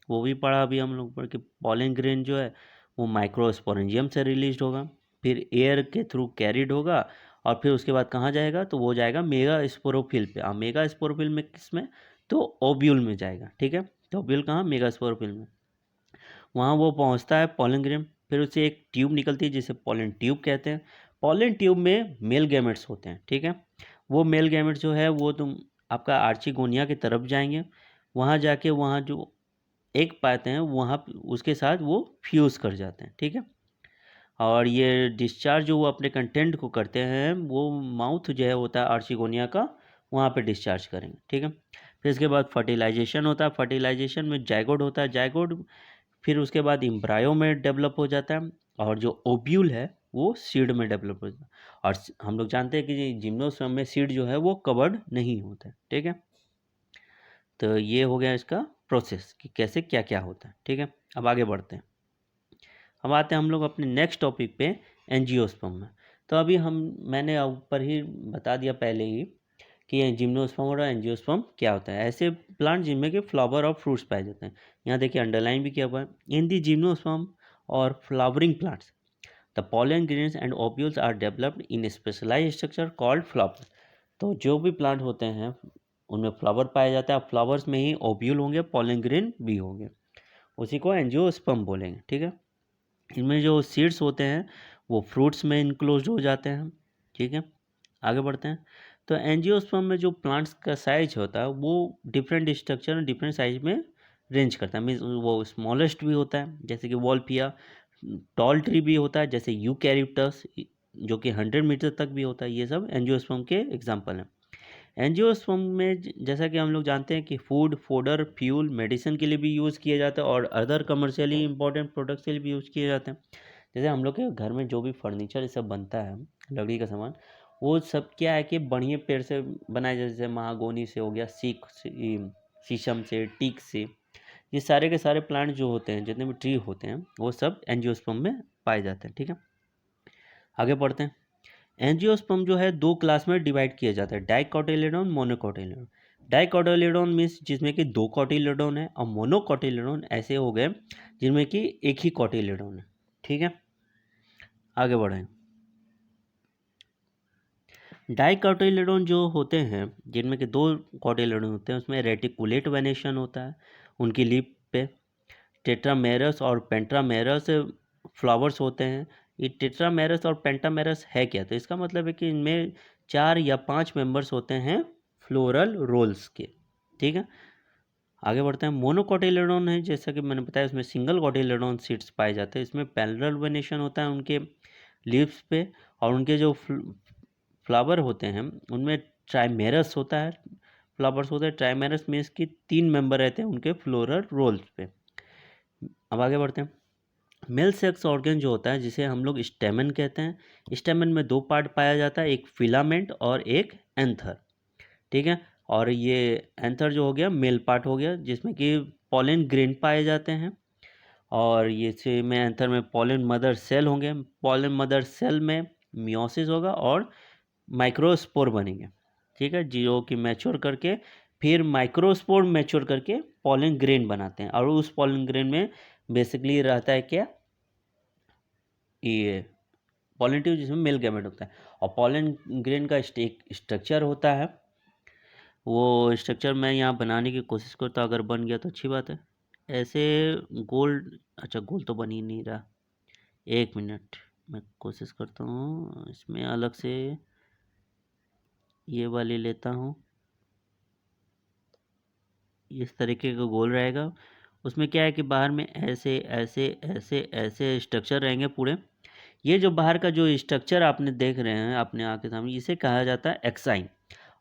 वो भी पढ़ा अभी हम लोग पर कि पोलन ग्रेन जो है वो माइक्रोस्पोरेंजियम से रिलीज होगा, फिर एयर के थ्रू कैरिड होगा, और फिर उसके बाद कहाँ जाएगा, तो वो जाएगा मेगा स्पोरोफिल पे। मेगा स्पोरोफिल में किस में, तो ओब्यूल में जाएगा, ठीक है। तो ओब्यूल कहाँ, मेगास्पोरोफिल में। वहाँ वो पहुँचता है पॉलन ग्रेन, फिर उससे एक ट्यूब निकलती है जिसे पॉलन ट्यूब कहते हैं। पॉलन ट्यूब में मेल गैमेट्स होते हैं, ठीक है। वो मेल गैमेट्स जो है वो तुम आपका आर्चिगोनिया की तरफ जाएंगे, वहाँ जाके वहाँ जो एग पाते हैं वहाँ उसके साथ वो फ्यूज़ कर जाते हैं, ठीक है। और ये डिस्चार्ज जो वो अपने कंटेंट को करते हैं वो माउथ जो है होता है आर्चिगोनिया का, वहाँ पे डिस्चार्ज करेंगे, ठीक है। फिर इसके बाद फर्टिलाइजेशन होता है, फर्टिलाइजेशन में जाइगोट होता है, जाइगोट फिर उसके बाद एम्ब्रायो में डेवलप हो जाता है, और जो ओब्यूल है वो सीड में डेवलप हो जाता है। और हम लोग जानते हैं कि जिम्नोस्पर्म में सीड जो है वो कवर्ड नहीं होता है, ठीक है। तो ये हो गया इसका प्रोसेस कि कैसे क्या क्या होता है, ठीक है। अब आगे बढ़ते हैं। अब आते हैं हम लोग अपने नेक्स्ट टॉपिक पे, एंजियोस्पर्म में। तो अभी मैंने ऊपर ही बता दिया पहले ही कि जिम्नोस्पर्म और एंजियोस्पर्म क्या होता है। ऐसे प्लांट जिनमें के फ्लावर और फ्रूट्स पाए जाते हैं। यहाँ देखिए अंडरलाइन भी किया हुआ है, इन दी जिम्नोस्पर्म और flowering plants the pollen grains and ovules are developed in a specialized structure called flower। तो जो भी प्लांट होते हैं उनमें फ्लावर पाया जाता है, फ्लावर्स में ही ओव्यूल होंगे, पॉलन ग्रेन भी होंगे, उसी को एंजियोस्पर्म बोलेंगे, ठीक है। इनमें जो सीड्स होते हैं वो फ्रूट्स में इनक्लोज हो जाते हैं, ठीक है। आगे बढ़ते हैं। तो एंजियोस्पर्म में जो प्लांट्स का साइज होता है वो डिफरेंट स्ट्रक्चर और डिफरेंट साइज में रेंज करता है। मीन्स वो स्मॉलेस्ट भी होता है जैसे कि वॉल्फिया, टॉल ट्री भी होता है जैसे यूकैलिप्टस जो कि 100 मीटर तक भी होता है। ये सब एंजियोस्पर्म के एग्जाम्पल हैं। एंजियोस्पर्म में जैसा कि हम लोग जानते हैं कि फूड, फोडर, फ्यूल, मेडिसिन के लिए भी यूज़ किए जाते हैं और अदर कमर्शियली इंपॉर्टेंट प्रोडक्ट्स के लिए भी यूज़ किए जाते हैं। जैसे हम लोग के घर में जो भी फर्नीचर ये सब बनता है, लकड़ी का सामान, वो सब क्या है कि बढ़िया पेड़ से बनाया जाए, जैसे महागोनी से हो गया, सीक से, शीशम से, टीक से। ये सारे के सारे प्लांट जो होते हैं, जितने भी ट्री होते हैं, वो सब एंजियोस्पर्म में पाए जाते हैं, ठीक है। आगे बढ़ते हैं। एंजियोस्पर्म जो है दो क्लास में डिवाइड किया जाता है, डाइकोटिलेडोन, मोनोकोटिलेडोन। डाइकोटिलेडोन मीन्स जिसमें कि दो कोटिलेडोन है, और मोनोकोटिलेडोन ऐसे हो गए जिनमें कि एक ही कोटिलेडोन है, ठीक है। आगे बढ़ें। डाइकोटिलेडोन जो होते हैं जिनमें कि दो कोटिलेडोन होते हैं, उसमें रेटिकुलेट वेनेशन होता है उनकी लीफ पे। टेट्रामेरस और पेंटामेरस फ्लावर्स होते हैं। ये टेट्रामेरस और पेंटामेरस है क्या, तो इसका मतलब है कि इनमें 4 या 5 मेंबर्स होते हैं फ्लोरल रोल्स के, ठीक है। आगे बढ़ते हैं। मोनोकोटिलेडोन है, जैसा कि मैंने बताया, उसमें सिंगल कोटिलेडोन सीड्स पाए जाते हैं। इसमें पैरेलल वेनेशन होता है उनके लीव्स पे, और उनके जो फ्लावर होते हैं उनमें ट्राइमेरस होता है, फ्लावर्स होते हैं। ट्राइमेरस मीन्स कि 3 मेंबर रहते हैं उनके फ्लोरल रोल्स पे। अब आगे बढ़ते हैं। मेल सेक्स ऑर्गन जो होता है जिसे हम लोग स्टेमन कहते हैं, स्टेमन में 2 पार्ट पाया जाता है, एक फिलामेंट और एक एंथर, ठीक है। और ये एंथर जो हो गया मेल पार्ट हो गया, जिसमें कि पॉलन ग्रेन पाए जाते हैं। और ये से में एंथर में पॉलन मदर सेल होंगे, पॉलन मदर सेल में मियोसिस होगा और माइक्रोस्पोर बनेंगे, ठीक है, जो कि मैच्योर करके फिर माइक्रोस्पोर मैच्योर करके पॉलन ग्रेन बनाते हैं। और उस पॉलन ग्रेन में बेसिकली रहता है क्या, ये पॉलन ट्यूब जिसमें मेल गैमेट होता है। और पॉलन ग्रेन का एक स्ट्रक्चर होता है, वो स्ट्रक्चर मैं यहाँ बनाने की कोशिश करता हूँ, अगर बन गया तो अच्छी बात है। ऐसे गोल, अच्छा गोल तो बन ही नहीं रहा, 1 मिनट मैं कोशिश करता हूँ, इसमें अलग से ये वाली लेता हूँ। इस तरीके का गोल रहेगा, उसमें क्या है कि बाहर में ऐसे ऐसे ऐसे ऐसे स्ट्रक्चर रहेंगे पूरे। ये जो बाहर का जो स्ट्रक्चर आपने देख रहे हैं अपने आँख के सामने, इसे कहा जाता है एक्साइन।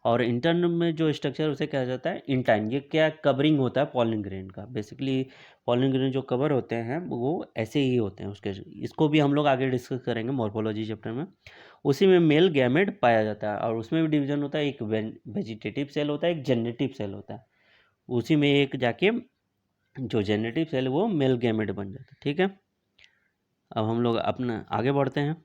और इंटर्न में जो स्ट्रक्चर उसे कहा जाता है इंटाइन। ये क्या कवरिंग होता है पॉलन ग्रेन का, बेसिकली पॉलन ग्रेन जो कवर होते हैं वो ऐसे ही होते हैं उसके। इसको भी हम लोग आगे डिस्कस करेंगे मॉर्फोलॉजी चैप्टर में। उसी में मेल गैमेट पाया जाता है, और उसमें भी डिवीजन होता है, एक वेजिटेटिव सेल होता है, एक जेनेटिव सेल होता है। उसी में एक जाके जो जेनेटिव सेल वो मेल गैमेट बन जाता है, ठीक है। अब हम लोग अपना आगे बढ़ते हैं।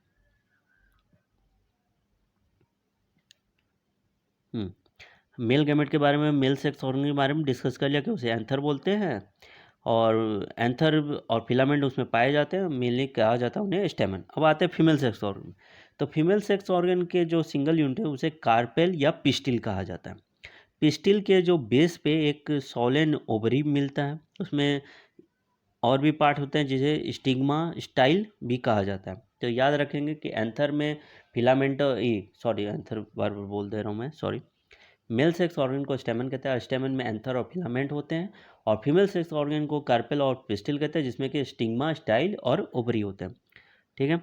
मेल गैमेट के बारे में, मेल सेक्स ऑर्गन के बारे में डिस्कस कर लिया कि उसे एंथर बोलते हैं, और एंथर और फिलामेंट उसमें पाए जाते हैं, मेनली कहा जाता है उन्हें स्टेमन। अब आते हैं फीमेल सेक्स ऑर्गन। तो फीमेल सेक्स ऑर्गन के जो सिंगल यूनिट है उसे कार्पेल या पिस्टिल कहा जाता है। पिस्टिल के जो बेस पे एक सोलेन ओवरी मिलता है, उसमें और भी पार्ट होते हैं जिसे स्टिग्मा स्टाइल भी कहा जाता है। तो याद रखेंगे कि एंथर में फिलामेंट सॉरी एंथर बार बार बोल दे रहा हूँ मैं, सॉरी। मेल सेक्स ऑर्गन को स्टेमन कहते हैं, स्टेमन में एंथर और फिलामेंट होते हैं। और फीमेल सेक्स ऑर्गन को कार्पेल और पिस्टिल कहते हैं, जिसमें कि स्टिग्मा स्टाइल और ओवरी होते हैं। ठीक है।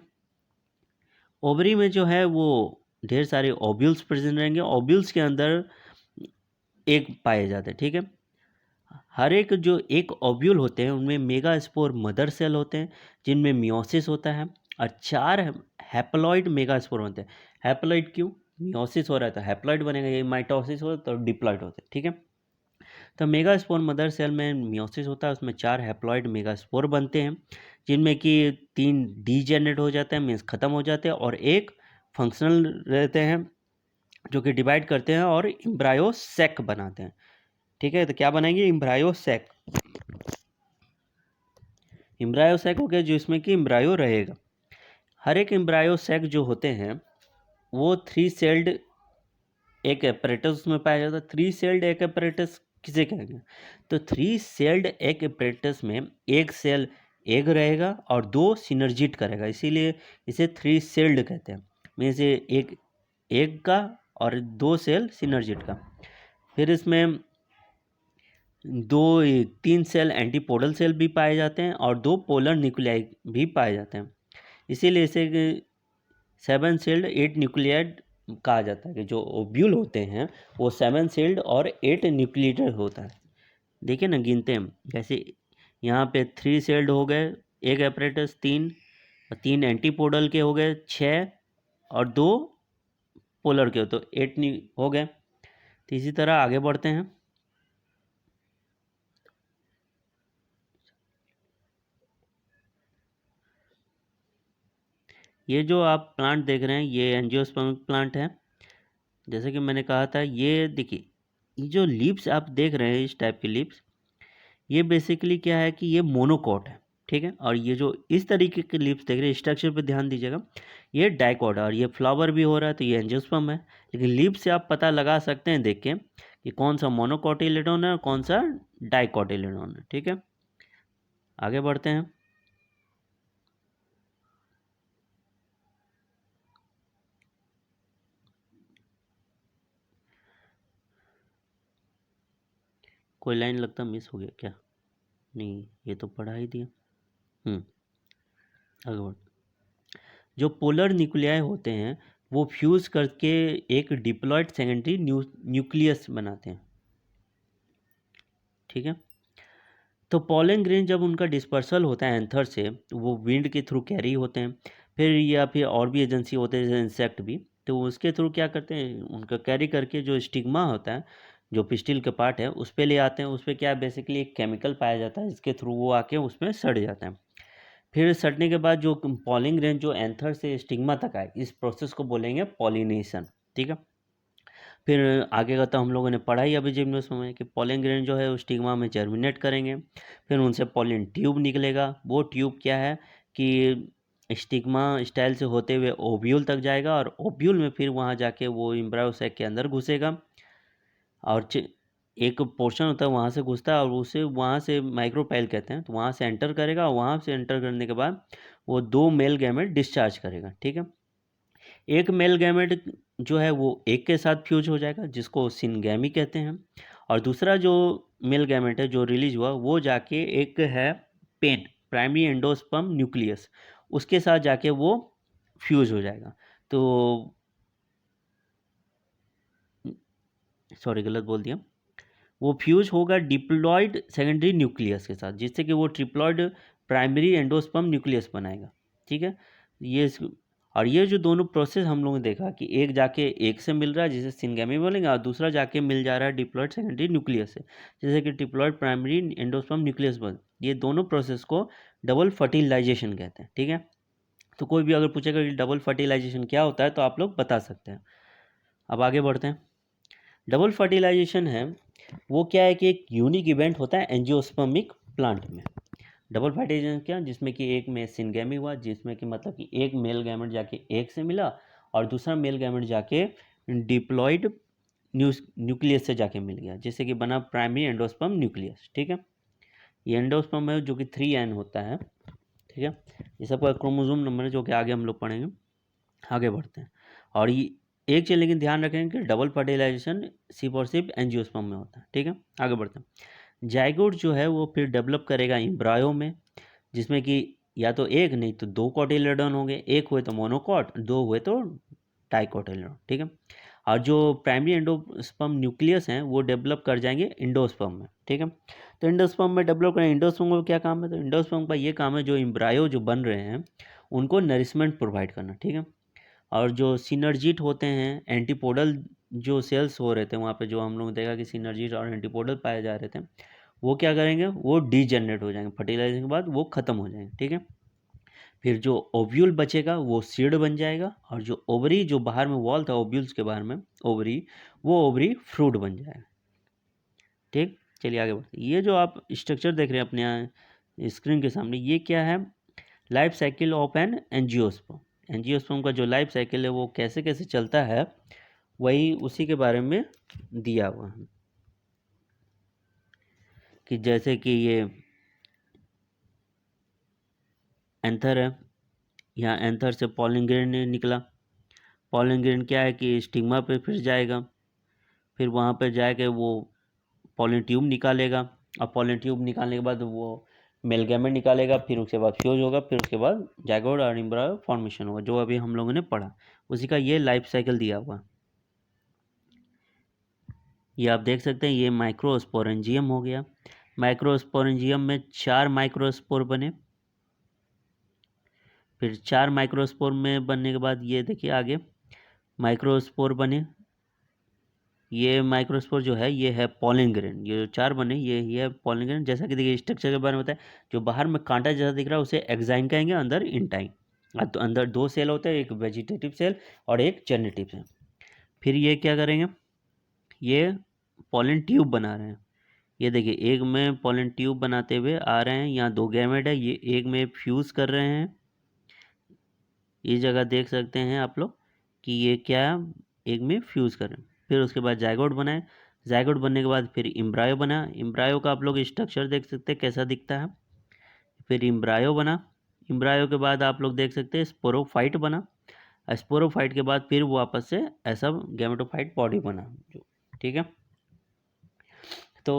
ओवरी में जो है वो ढेर सारे ओव्यूल्स प्रेजेंट रहेंगे, ओव्यूल्स के अंदर एक पाए जाते हैं। ठीक है। हर एक जो एक ओव्यूल होते हैं उनमें मेगास्पोर मदर सेल होते हैं, जिनमें मियोसिस होता है, और 4 हैप्लॉइड मेगास्पोर होते हैं। हैप्लॉइड क्यों? मियोसिस हो रहा है तो हैप्लॉइड बनेगा, ये माइटोसिस हो तो डिप्लॉइड होते हैं। ठीक है। तो मेगास्पोर मदर सेल में मियोसिस होता है, उसमें 4 हैप्लॉइड मेगास्पोर बनते हैं, जिनमें कि 3 डीजेनरेट हो जाते हैं, मीन्स खत्म हो जाते हैं, और एक फंक्शनल रहते हैं जो कि डिवाइड करते हैं और एम्ब्रायो सैक बनाते हैं। ठीक है। तो क्या बनाएंगे? Embryo sac. एम्ब्रायो सैक हो गया जिसमें कि एम्ब्रायो रहेगा। हर एक एम्ब्रायो सैक जो होते हैं वो 3 सेल्ड एक एपरेटस में पाया जाता है। 3 सेल्ड एक एपरेटस किसे कहेंगे? तो 3 सेल्ड एक एपरेटस में एक सेल एग रहेगा और 2 सिनर्जिट करेगा, इसीलिए इसे 3 सेल्ड कहते हैं। में से एक एग का और 2 सेल सिनर्जिट का। फिर इसमें 3 सेल एंटीपोडल सेल भी पाए जाते हैं और 2 पोलर न्यूक्लियाई भी पाए जाते हैं, इसीलिए इसे 7 सेल्ड 8 न्यूक्लियाइड कहा जाता है कि जो ओव्यूल होते हैं वो 7 सेल्ड और 8 न्यूक्लिएटेड होता है। देखिए ना, गिनते हैं जैसे यहाँ पे 3 सेल्ड हो गए, एक एपरेटस 3, और 3 एंटीपोडल के हो गए 6, और 2 पोलर के हो तो 8 हो गए। तो इसी तरह आगे बढ़ते हैं। ये जो आप प्लांट देख रहे हैं ये एंजियोस्पर्मिक प्लांट है। जैसे कि मैंने कहा था, ये देखिए, ये जो लीव्स आप देख रहे हैं इस टाइप के लीव्स, ये बेसिकली क्या है कि ये मोनोकॉट है। ठीक है। और ये जो इस तरीके के लीव्स देख रहे हैं, स्ट्रक्चर पे ध्यान दीजिएगा, ये डाइकॉट है और ये फ्लावर भी हो रहा है तो ये एंजियोस्पर्म है। लेकिन लीव से आप पता लगा सकते हैं देख के कि कौन सा मोनोकॉटिलेडोन है और कौन सा डाइकॉटिलेडोन है। ठीक है। आगे बढ़ते हैं। कोई लाइन लगता मिस हो गया क्या? नहीं, ये तो पढ़ा ही दिया। आगे बढ़। जो पोलर न्यूक्लियाई होते हैं वो फ्यूज करके एक डिप्लॉयड सेकेंडरी न्यूक्लियस बनाते हैं। ठीक है। तो पॉलन ग्रेन जब उनका डिस्पर्सल होता है एंथर से, तो वो विंड के थ्रू कैरी होते हैं, फिर या फिर और भी एजेंसी होते हैं जैसे इंसेक्ट भी, तो उसके थ्रू क्या करते हैं, उनका कैरी करके जो स्टिग्मा होता है, जो पिस्टिल के पार्ट है, उस पर ले आते हैं। उस पर क्या बेसिकली एक केमिकल पाया जाता है जिसके थ्रू वो आके उसमें सड़ जाता है। फिर सड़ने के बाद जो पॉलिंग ग्रेन जो एंथर से स्टिग्मा तक आए, इस प्रोसेस को बोलेंगे पॉलिनेशन। ठीक है। फिर आगे का तो हम लोगों ने पढ़ा ही अभी जिम्नोस्पर्म में कि पॉलन ग्रेन जो है वो स्टिग्मा में जर्मिनेट करेंगे, फिर उनसे पॉलन ट्यूब निकलेगा। वो ट्यूब क्या है कि स्टिग्मा स्टाइल से होते हुए ओव्यूल तक जाएगा, और ओव्यूल में फिर वहाँ जाके वो एम्ब्रायो सैक के अंदर घुसेगा, और एक पोर्शन होता है वहाँ से घुसता है, और उसे वहाँ से माइक्रोपाइल कहते हैं, तो वहाँ से एंटर करेगा, और वहाँ से एंटर करने के बाद वो 2 मेल गैमेट डिस्चार्ज करेगा। ठीक है। एक मेल गैमेट जो है वो एक के साथ फ्यूज हो जाएगा जिसको सिनगैमी कहते हैं, और दूसरा जो मेल गैमेट है जो रिलीज हुआ वो जाके एक है पेन प्राइमरी एंडोस्पर्म न्यूक्लियस, उसके साथ जाके वो फ्यूज हो जाएगा। तो सॉरी गलत बोल दिया, वो फ्यूज होगा डिप्लॉयड सेकेंडरी न्यूक्लियस के साथ, जिससे कि वो ट्रिप्लॉयड प्राइमरी एंडोस्पर्म न्यूक्लियस बनाएगा। ठीक है। ये और ये जो दोनों प्रोसेस हम लोगों ने देखा कि एक जाके एक से मिल रहा है जिसे सिनगैमी बोलेंगे, और दूसरा जाके मिल जा रहा है डिप्लॉयड सेकेंडरी न्यूक्लियस से, जैसे कि डिप्लॉयड प्राइमरी एंडोस्पर्म न्यूक्लियस बन। ये दोनों प्रोसेस को डबल फर्टिलाइजेशन कहते हैं। ठीक है। तो कोई भी अगर पूछेगा कि डबल फर्टिलाइजेशन क्या होता है तो आप लोग बता सकते हैं। अब आगे बढ़ते हैं। डबल फर्टिलाइजेशन है वो क्या है कि एक यूनिक इवेंट होता है एंजियोस्पर्मिक प्लांट में। डबल फर्टिलाइजेशन क्या, जिसमें कि एक में सिनगैमी हुआ, जिसमें कि मतलब कि एक मेल गैमेट जाके एक से मिला और दूसरा मेल गैमेट जाके डिप्लॉयड न्यूक्लियस से जाके मिल गया, जैसे कि बना प्राइमरी एंडोस्पर्म न्यूक्लियस। ठीक है, ये एंडोस्पर्म है जो कि 3n होता है। ठीक है, ये सबका क्रोमोसोम नंबर है जो कि आगे हम लोग पढ़ेंगे। आगे बढ़ते हैं। और ये एक चीज़ लेकिन ध्यान रखें कि डबल फर्टिलाइजेशन सिर्फ और सिर्फ एंजियोस्पर्म में होता है। ठीक है, आगे बढ़ते हैं। जाइगोट जो है वो फिर डेवलप करेगा एम्ब्रायो में, जिसमें कि या तो एक नहीं तो दो कोटिलेडोन होंगे, एक हुए तो मोनोकॉट, दो हुए तो डाइकोटिलेडोन। ठीक है, और जो प्राइमरी एंडोस्पर्म न्यूक्लियस हैं वो डेवलप कर जाएंगे इंडोस्पर्म में। ठीक है, तो इंडोस्पर्म में डेवलप करें। इंडोस्पर्म का क्या काम है? तो इंडोस्पर्म का ये काम है जो एम्ब्रायो जो बन रहे हैं उनको नरिशमेंट प्रोवाइड करना। ठीक है, और जो सिनर्जिट होते हैं, एंटीपोडल जो सेल्स हो रहे थे वहाँ पे, जो हम लोग देखा कि सिनर्जिट और एंटीपोडल पाए जा रहे थे, वो क्या करेंगे? वो डीजेनरेट हो जाएंगे, फर्टिलाइजेशन के बाद वो खत्म हो जाएंगे। ठीक है, फिर जो ओव्यूल बचेगा वो सीड बन जाएगा, और जो ओवरी जो बाहर में वॉल था ओव्यूल्स के बाहर में ओवरी, वो ओवरी फ्रूट बन जाएगा। ठीक, चलिए आगे बढ़ते हैं। ये जो आप स्ट्रक्चर देख रहे हैं अपने स्क्रीन के सामने, ये क्या है? Life cycle of an angiosperm. Angiosperm का जो लाइफ साइकिल है वो कैसे कैसे चलता है, वही उसी के बारे में दिया हुआ है। कि जैसे कि ये एंथर है, यहाँ एंथर से पॉलन ग्रेन निकला। पॉलन ग्रेन क्या है कि स्टिग्मा पे फिर जाएगा, फिर वहाँ पर जाके वो पॉलन ट्यूब निकालेगा, और पॉलन ट्यूब निकालने के बाद वो मेल गैमेट निकालेगा, फिर उसके बाद फ्यूज होगा, फिर उसके बाद जाइगोट और एम्ब्रायो फॉर्मेशन होगा, जो अभी हम लोगों ने पढ़ा, उसी का ये लाइफ साइकिल दिया हुआ। ये आप देख सकते हैं, ये माइक्रोस्पोरेंजियम हो गया। माइक्रोस्पोरेंजियम में 4 माइक्रोस्पोर बने, फिर 4 माइक्रोस्पोर में बनने के बाद ये देखिए आगे माइक्रोस्पोर बने। ये माइक्रोस्पोर जो है ये है पॉलन ग्रेन, ये जो 4 बने ये है पॉलन ग्रेन। जैसा कि देखिए स्ट्रक्चर के बारे में बताया, जो बाहर में कांटा जैसा दिख रहा है उसे एक्साइन कहेंगे, अंदर इंटाइन। तो अंदर 2 सेल होते हैं, एक वेजिटेटिव सेल और एक जेनेटिव सेल। फिर ये क्या करेंगे? ये पॉलन ट्यूब बना रहे हैं। ये देखिए एक में पॉलन ट्यूब बनाते हुए आ रहे हैं, यहाँ 2 गैमेट है, ये एक में फ्यूज कर रहे हैं। ये जगह देख सकते हैं आप लोग कि ये क्या एक में फ्यूज कर रहे हैं। फिर उसके बाद जाइगोट बनाए, जाइगोट बनने के बाद फिर एम्ब्रायो बना। एम्ब्रायो का आप लोग स्ट्रक्चर देख सकते हैं कैसा दिखता है। फिर एम्ब्रायो बना, एम्ब्रायो के बाद आप लोग देख सकते हैं स्पोरोफाइट बना। स्पोरोफाइट के बाद फिर वापस से ऐसा गैमेटोफाइट बॉडी बना जो। ठीक है, तो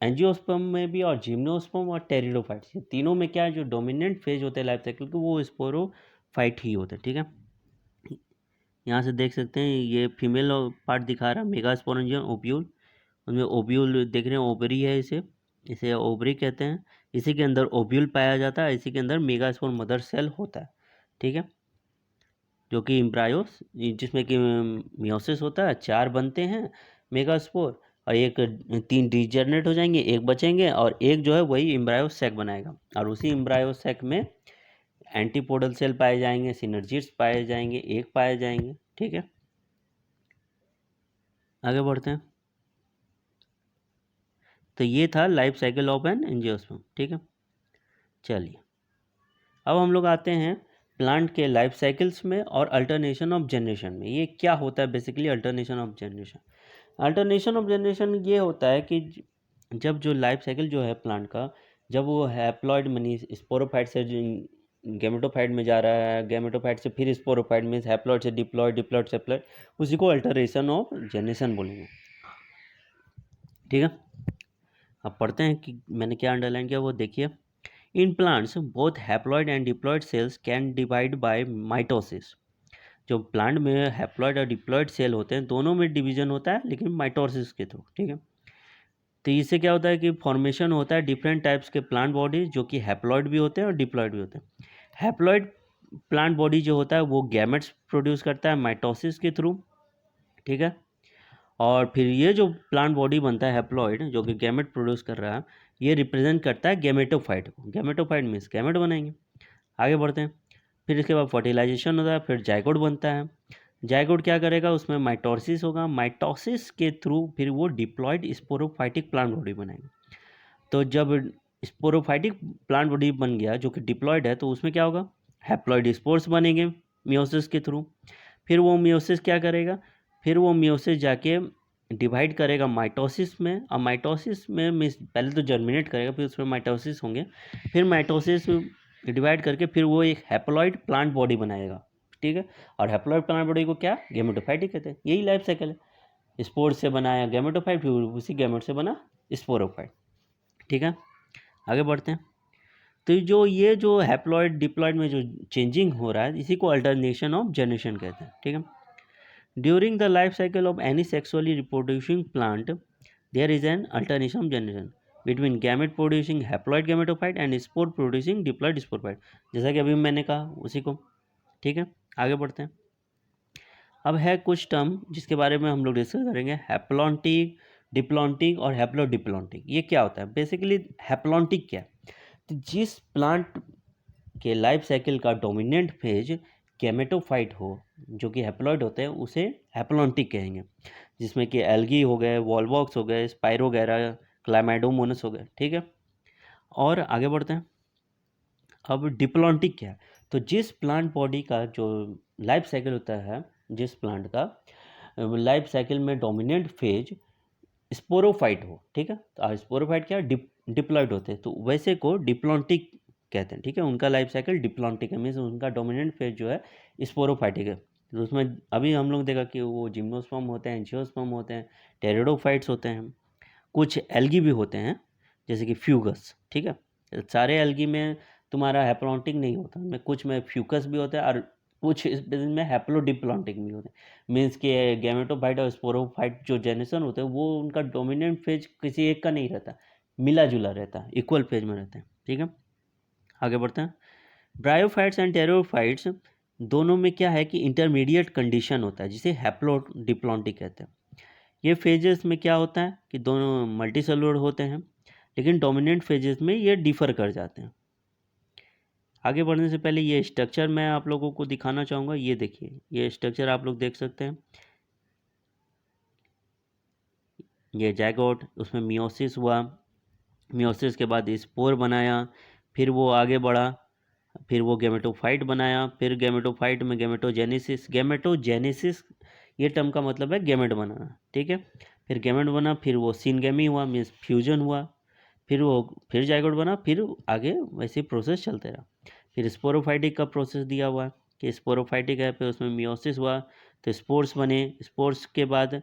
एंजियोस्पर्म में भी और जिम्नोस्पर्म और टेरिडोफाइट्स, ये तीनों में क्या है, जो डोमिनेंट फेज होते हैं लाइफ साइकिल के वो स्पोरोफाइट ही होते हैं। ठीक है, यहाँ से देख सकते हैं ये फीमेल पार्ट दिखा रहा है, मेगास्पोरेंजियम ओव्यूल, उनमें ओव्यूल देख रहे हैं, ओवरी है, इसे इसे ओवरी कहते हैं। इसी के अंदर ओव्यूल पाया जाता है, इसी के अंदर मेगास्पोर मदर सेल होता है। ठीक है, जो कि एम्ब्रायोस, जिसमें कि मियोसिस होता है, 4 बनते हैं मेगास्पोर, और एक 3 डिजनरेट हो जाएंगे, एक बचेंगे, और एक जो है वही एम्ब्रायो सैक बनाएगा, और उसी एम्ब्रायो सैक में एंटीपोडल सेल पाए जाएंगे, सिनर्जिट्स पाए जाएंगे, एक पाए जाएंगे। ठीक है, आगे बढ़ते हैं। तो ये था life cycle of an angiosperm. ठीक है, चलिए अब हम लोग आते हैं प्लांट के लाइफ साइकिल्स में और अल्टरनेशन ऑफ जनरेशन में। ये क्या होता है basically alternation of generation? Alternation of generation ये होता है कि जब जो लाइफ साइकिल जो है प्लांट का, जब वो हैप्लॉइड मनी स्पोरोफाइट से गैमेटोफाइट में जा रहा है, गैमेटोफाइट से फिर स्पोरोफाइट में हैप्लॉइड से डिप्लॉइड, डिप्लॉइड से हैप्लॉइड, उसी को अल्टरेशन ऑफ जनरेशन बोलेंगे। ठीक है, अब पढ़ते हैं कि मैंने क्या अंडरलाइन किया वो देखिए। In plants both haploid and diploid cells can divide by mitosis. जो प्लांट में हैप्लॉइड और डिप्लॉइड सेल होते हैं दोनों में डिवीजन होता है, लेकिन माइटोसिस के थ्रू। ठीक है, तो इससे क्या होता है कि फॉर्मेशन होता है डिफरेंट टाइप्स के प्लांट बॉडी, जो कि हैप्लॉइड भी होते हैं और डिप्लॉइड भी होते हैं। हैप्लॉइड प्लांट बॉडी जो होता है वो गैमेट्स प्रोड्यूस करता है माइटोसिस के थ्रू। ठीक है, और फिर ये जो प्लांट बॉडी बनता है हैप्लॉइड, जो कि गैमेट प्रोड्यूस कर रहा है, ये रिप्रेजेंट करता है गैमेटोफाइट को। गैमेटोफाइट मीन्स गैमेट बनाएंगे। आगे बढ़ते हैं। फिर इसके बाद फर्टिलाइजेशन होता है, फिर जाइगोट बनता है। जाइगोट क्या करेगा? उसमें माइटोसिस होगा, माइटोसिस के थ्रू फिर वो डिप्लॉइड स्पोरोफाइटिक प्लांट बॉडी बनाएंगे। तो जब स्पोरोफाइटिक प्लांट बॉडी बन गया जो कि डिप्लॉइड है, तो उसमें क्या होगा? हैप्लॉइड स्पोर्स बनेंगे मियोसिस के थ्रू। फिर वो मियोसिस क्या करेगा? फिर वो मियोसिस जाके डिवाइड करेगा माइटोसिस में। अब माइटोसिस में मीन्स पहले तो जर्मिनेट करेगा, फिर उसमें माइटोसिस होंगे, फिर माइटोसिस डिवाइड करके फिर वो एक हैप्लॉइड प्लांट बॉडी बनाएगा, ठीक है। और हैप्लॉइड प्लांट बॉडी को क्या, गेमेटोफाइट कहते हैं। यही लाइफ साइकिल है। स्पोर से बनाया गेमेटोफाइट, फिर उसी गेमेट से बना स्पोरोफाइट, ठीक है। आगे बढ़ते हैं। तो ये जो हैप्लॉइड डिप्लॉइड में जो चेंजिंग हो रहा है, इसी को अल्टरनेशन ऑफ जनरेशन कहते हैं, ठीक है। During the life cycle of any sexually reproducing plant there is an alternation of generation between gamete producing haploid gametophyte and spore producing diploid sporophyte, जैसा कि अभी मैंने कहा उसी को, ठीक है। आगे बढ़ते हैं। अब है कुछ टर्म जिसके बारे में हम लोग डिस्कस करेंगे, हैप्लॉन्टिक, डिप्लॉन्टिक और हैप्लोडिप्लॉन्टिक। ये क्या होता है बेसिकली? हैप्लॉन्टिक क्या है? तो जिस प्लांट के लाइफ साइकिल का डोमिनेंट फेज गैमेटोफाइट हो, जो कि हैप्लॉइड होते हैं, उसे हैप्लॉन्टिक कहेंगे। जिसमें कि एल्गी हो गए, वॉलवॉक्स हो गए, स्पाइरोगैरा, क्लाइमेडोमोनस हो गए, ठीक है। और आगे बढ़ते हैं। अब डिप्लॉन्टिक क्या है? तो जिस प्लांट बॉडी का जो लाइफ साइकिल होता है, जिस प्लांट का लाइफ साइकिल में डोमिनेंट फेज स्पोरोफाइट हो, ठीक है। तो स्पोरोफाइट क्या, डिप्लॉइड होते हैं, तो वैसे को डिप्लॉन्टिक कहते हैं, ठीक है। उनका लाइफ साइकिल डिप्लॉन्टिक है, मीन्स उनका डोमिनेंट फेज जो है स्पोरोफाइटिक है। तो उसमें अभी हम लोग देखा कि वो जिम्नोस्पर्म होते हैं, एंजियोस्पर्म होते हैं, टेरिडोफाइट्स होते हैं, कुछ एल्गी भी होते हैं जैसे कि फ्यूगस, ठीक है। सारे एल्गी में तुम्हारा हैप्लॉन्टिक नहीं होता, में कुछ में फ्यूकस भी होता है और कुछ स्पीसीज में हैप्लोडिप्लॉन्टिक भी होते हैं। मीन्स के गैमेटोफाइट और स्पोरोफाइट जो जेनेरेशन होते हैं, वो उनका डोमिनेंट फेज किसी एक का नहीं रहता, मिला जुला रहता है, इक्वल फेज में रहते हैं, ठीक है। आगे बढ़ते हैं। ब्रायोफाइट्स एंड टेरोफाइट्स दोनों में क्या है कि इंटरमीडिएट कंडीशन होता है, जिसे हैप्लोडिप्लॉन्टिक कहते हैं। ये फेजेस में क्या होता है कि दोनों मल्टी सेलुलर होते हैं, लेकिन डोमिनेंट फेजेस में ये डिफर कर जाते हैं। आगे बढ़ने से पहले ये स्ट्रक्चर मैं आप लोगों को दिखाना चाहूँगा। ये देखिए, ये स्ट्रक्चर आप लोग देख सकते हैं। ये जायगोट, उसमें मियोसिस हुआ, मियोसिस के बाद स्पोर बनाया, फिर वो आगे बढ़ा, फिर वो गेमेटोफाइट बनाया, फिर गेमेटोफाइट में गेमेटोजेनेसिस। गेमेटोजेनेसिस ये टर्म का मतलब है गेमेट बनाना, ठीक है। फिर गेमेट बना, फिर वो सिनगेमी हुआ, मीन्स फ्यूजन हुआ, फिर वो फिर जायगोट बना, फिर आगे वैसे प्रोसेस चलते रहा। फिर स्पोरोफाइटिक का प्रोसेस दिया हुआ है कि स्पोरोफाइटिक है, फिर उसमें मियोसिस हुआ, तो स्पोर्स बने, स्पोर्स के बाद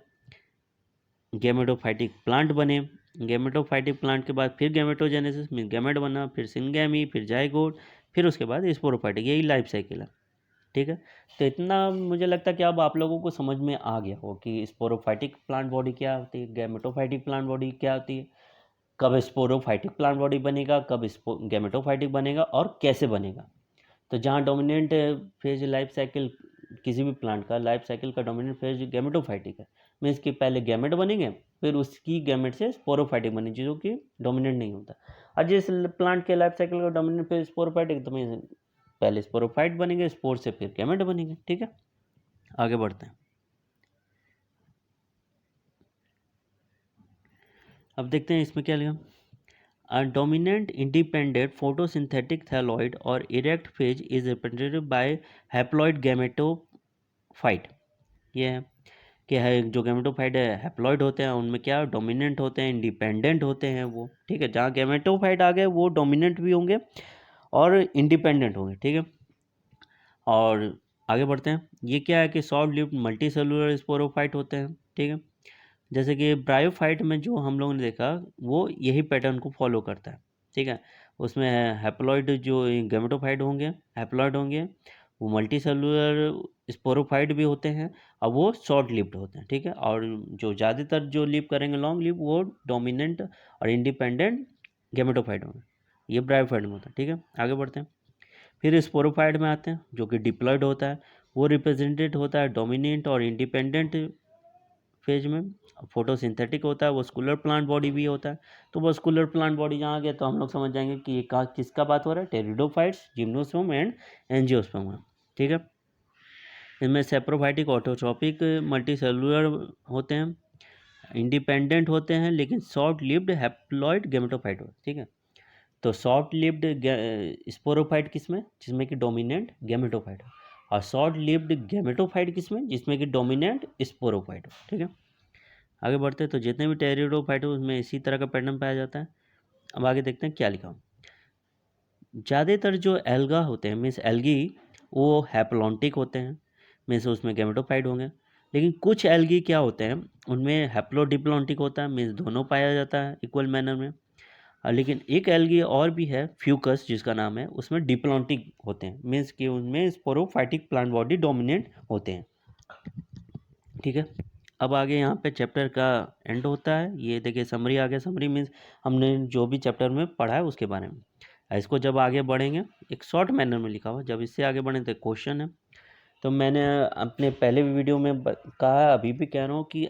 गेमेटोफाइटिक प्लांट बने, गेमेटोफाइटिक प्लांट के बाद फिर गेमेटोजेनेसिस मीन गेमेट बना, फिर सिनगेमी, फिर जायगोट, फिर उसके बाद स्पोरोफाइटिक। यही लाइफ साइकिल है, ठीक है। तो इतना मुझे लगता है कि अब आप लोगों को समझ में आ गया हो कि स्पोरोफाइटिक प्लांट बॉडी क्या होती है, गेमेटोफाइटिक प्लांट बॉडी क्या होती है, कब स्पोरोफाइटिक प्लांट बॉडी बनेगा, कब गेमेटोफाइटिक बनेगा और कैसे बनेगा। तो जहाँ डोमिनेंट फेज लाइफ साइकिल किसी भी प्लांट का लाइफ साइकिल का डोमिनेंट फेज गैमेटोफाइटिक है, मीन्स कि पहले गैमेट बनेंगे, फिर उसकी गैमेट से स्पोरोफाइटिक बनेगी, जो कि डोमिनेंट नहीं होता। और जिस प्लांट के लाइफ साइकिल का डोमिनेंट फेज स्पोरोफाइटिक, तो मीन्स पहले स्पोरोफाइट बनेंगे, स्पोर से फिर गैमेट बनेंगे, ठीक है। आगे बढ़ते हैं। अब देखते हैं इसमें क्या लिखा। A dominant independent photosynthetic thalloid or erect phase is represented by haploid gametophyte। ये है कि है जो गेमेटोफाइट है हैप्लॉइड होते हैं, उनमें क्या डोमिनेंट होते हैं, इंडिपेंडेंट होते हैं वो, ठीक है। जहाँ गेमेटोफाइट आ गए वो डोमिनेंट भी होंगे और इंडिपेंडेंट होंगे, ठीक है। और आगे बढ़ते हैं। ये क्या है कि soft lived multi cellular sporophyte होते हैं, ठीक है। जैसे कि ब्रायोफाइट में जो हम लोगों ने देखा, वो यही पैटर्न को फॉलो करता है, ठीक है। उसमें हैप्लॉइड जो गेमेटोफाइट होंगे, हैप्लॉइड होंगे, वो मल्टी सेलुलर स्पोरोफाइट भी होते हैं, और वो शॉर्ट लिव्ड होते हैं, ठीक है। और जो ज़्यादातर जो लिव करेंगे लॉन्ग लिव, वो डोमिनेंट और इंडिपेंडेंट गेमेटोफाइट होंगे। ये ब्रायोफाइट में होता है, ठीक है। आगे बढ़ते हैं। फिर स्पोरोफाइट में आते हैं, जो कि डिप्लॉइड होता है। वो रिप्रेजेंटेड होता है डोमिनेंट और इंडिपेंडेंट फेज में। फोटोसिंथेटिक होता है, वस्कुलर प्लांट बॉडी भी होता है। तो वस्कुलर प्लांट बॉडी जहाँ गया तो हम लोग समझ जाएंगे कि ये किसका बात हो रहा है, टेरिडोफाइट्स, जिम्नोस्पर्म एंड एंजियोस्पर्म है, ठीक है। इनमें सेप्रोफाइटिक, ऑटोट्रॉपिक, मल्टी सेलुलर होते हैं, इंडिपेंडेंट होते हैं, लेकिन शॉर्ट लिव्ड हैप्लॉइड गेमेटोफाइट होते हैं, ठीक है। तो शॉर्ट लिव्ड स्पोरोफाइट किसमें, जिसमें कि डोमिनेंट गेमेटोफाइट है, और शॉर्ट लिव्ड गैमेटोफाइट किसमें, जिसमें कि डोमिनेंट स्पोरोफाइट हो। ठीक है, आगे बढ़ते हैं। तो जितने भी टेरिडोफाइट हो उसमें इसी तरह का पैटर्न पाया जाता है। अब आगे देखते हैं क्या लिखा हो। ज़्यादातर जो एल्गा होते हैं मीन्स एल्गी वो हैप्लॉन्टिक होते हैं, मीन्स उसमें गैमेटोफाइट होंगे। लेकिन कुछ एल्गी क्या होते हैं उनमें हैप्लोडिप्लॉन्टिक होता है, मीन्स दोनों पाया जाता है इक्वल मैनर में। लेकिन एक एल्गी और भी है फ्यूकस जिसका नाम है, उसमें डिप्लॉन्टिक होते हैं, मीन्स कि उनमें स्पोरोफाइटिक प्लांट बॉडी डोमिनेंट होते हैं। ठीक है, अब आगे यहाँ पे चैप्टर का एंड होता है। ये देखिए समरी आ गया। समरी मीन्स हमने जो भी चैप्टर में पढ़ा है उसके बारे में। इसको जब आगे बढ़ेंगे एक शॉर्ट मैनर में लिखा हुआ, जब इससे आगे बढ़ें तो क्वेश्चन है। तो मैंने अपने पहले वीडियो में कहा, अभी भी कह रहा हूँ कि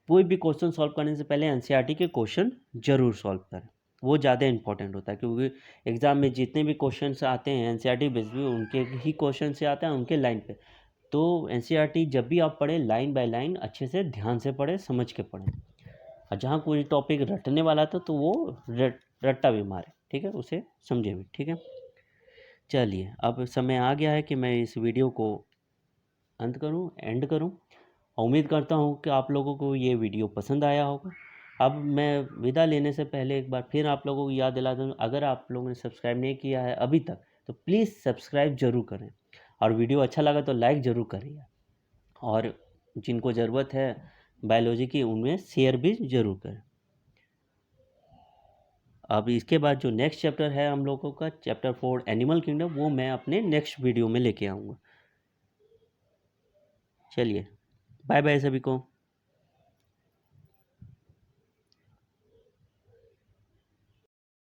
कोई भी क्वेश्चन सॉल्व करने से पहले एनसीईआरटी के क्वेश्चन जरूर सॉल्व करें, वो ज़्यादा इंपॉर्टेंट होता है। क्योंकि एग्ज़ाम में जितने भी क्वेश्चन आते हैं एनसीईआरटी बेस्ड भी उनके ही क्वेश्चन से आते हैं, उनके लाइन पे। तो एनसीईआरटी जब भी आप पढ़ें लाइन बाय लाइन अच्छे से ध्यान से पढ़ें, समझ के पढ़ें। और जहाँ कोई टॉपिक रटने वाला था तो वो रट्टा भी मारे, ठीक है, उसे समझे भी। ठीक है, चलिए अब समय आ गया है कि मैं इस वीडियो को अंत करूं, एंड करूं। उम्मीद करता हूं कि आप लोगों को ये वीडियो पसंद आया होगा। अब मैं विदा लेने से पहले एक बार फिर आप लोगों को याद दिला दूँ, अगर आप लोगों ने सब्सक्राइब नहीं किया है अभी तक तो प्लीज़ सब्सक्राइब ज़रूर करें, और वीडियो अच्छा लगा तो लाइक ज़रूर करिए, और जिनको ज़रूरत है बायोलॉजी की उनमें शेयर भी ज़रूर करें। अब इसके बाद जो नेक्स्ट चैप्टर है हम लोगों का, चैप्टर 4 एनिमल किंगडम, वो मैं अपने नेक्स्ट वीडियो में लेके आऊँगा। चलिए बाय बाय सभी को।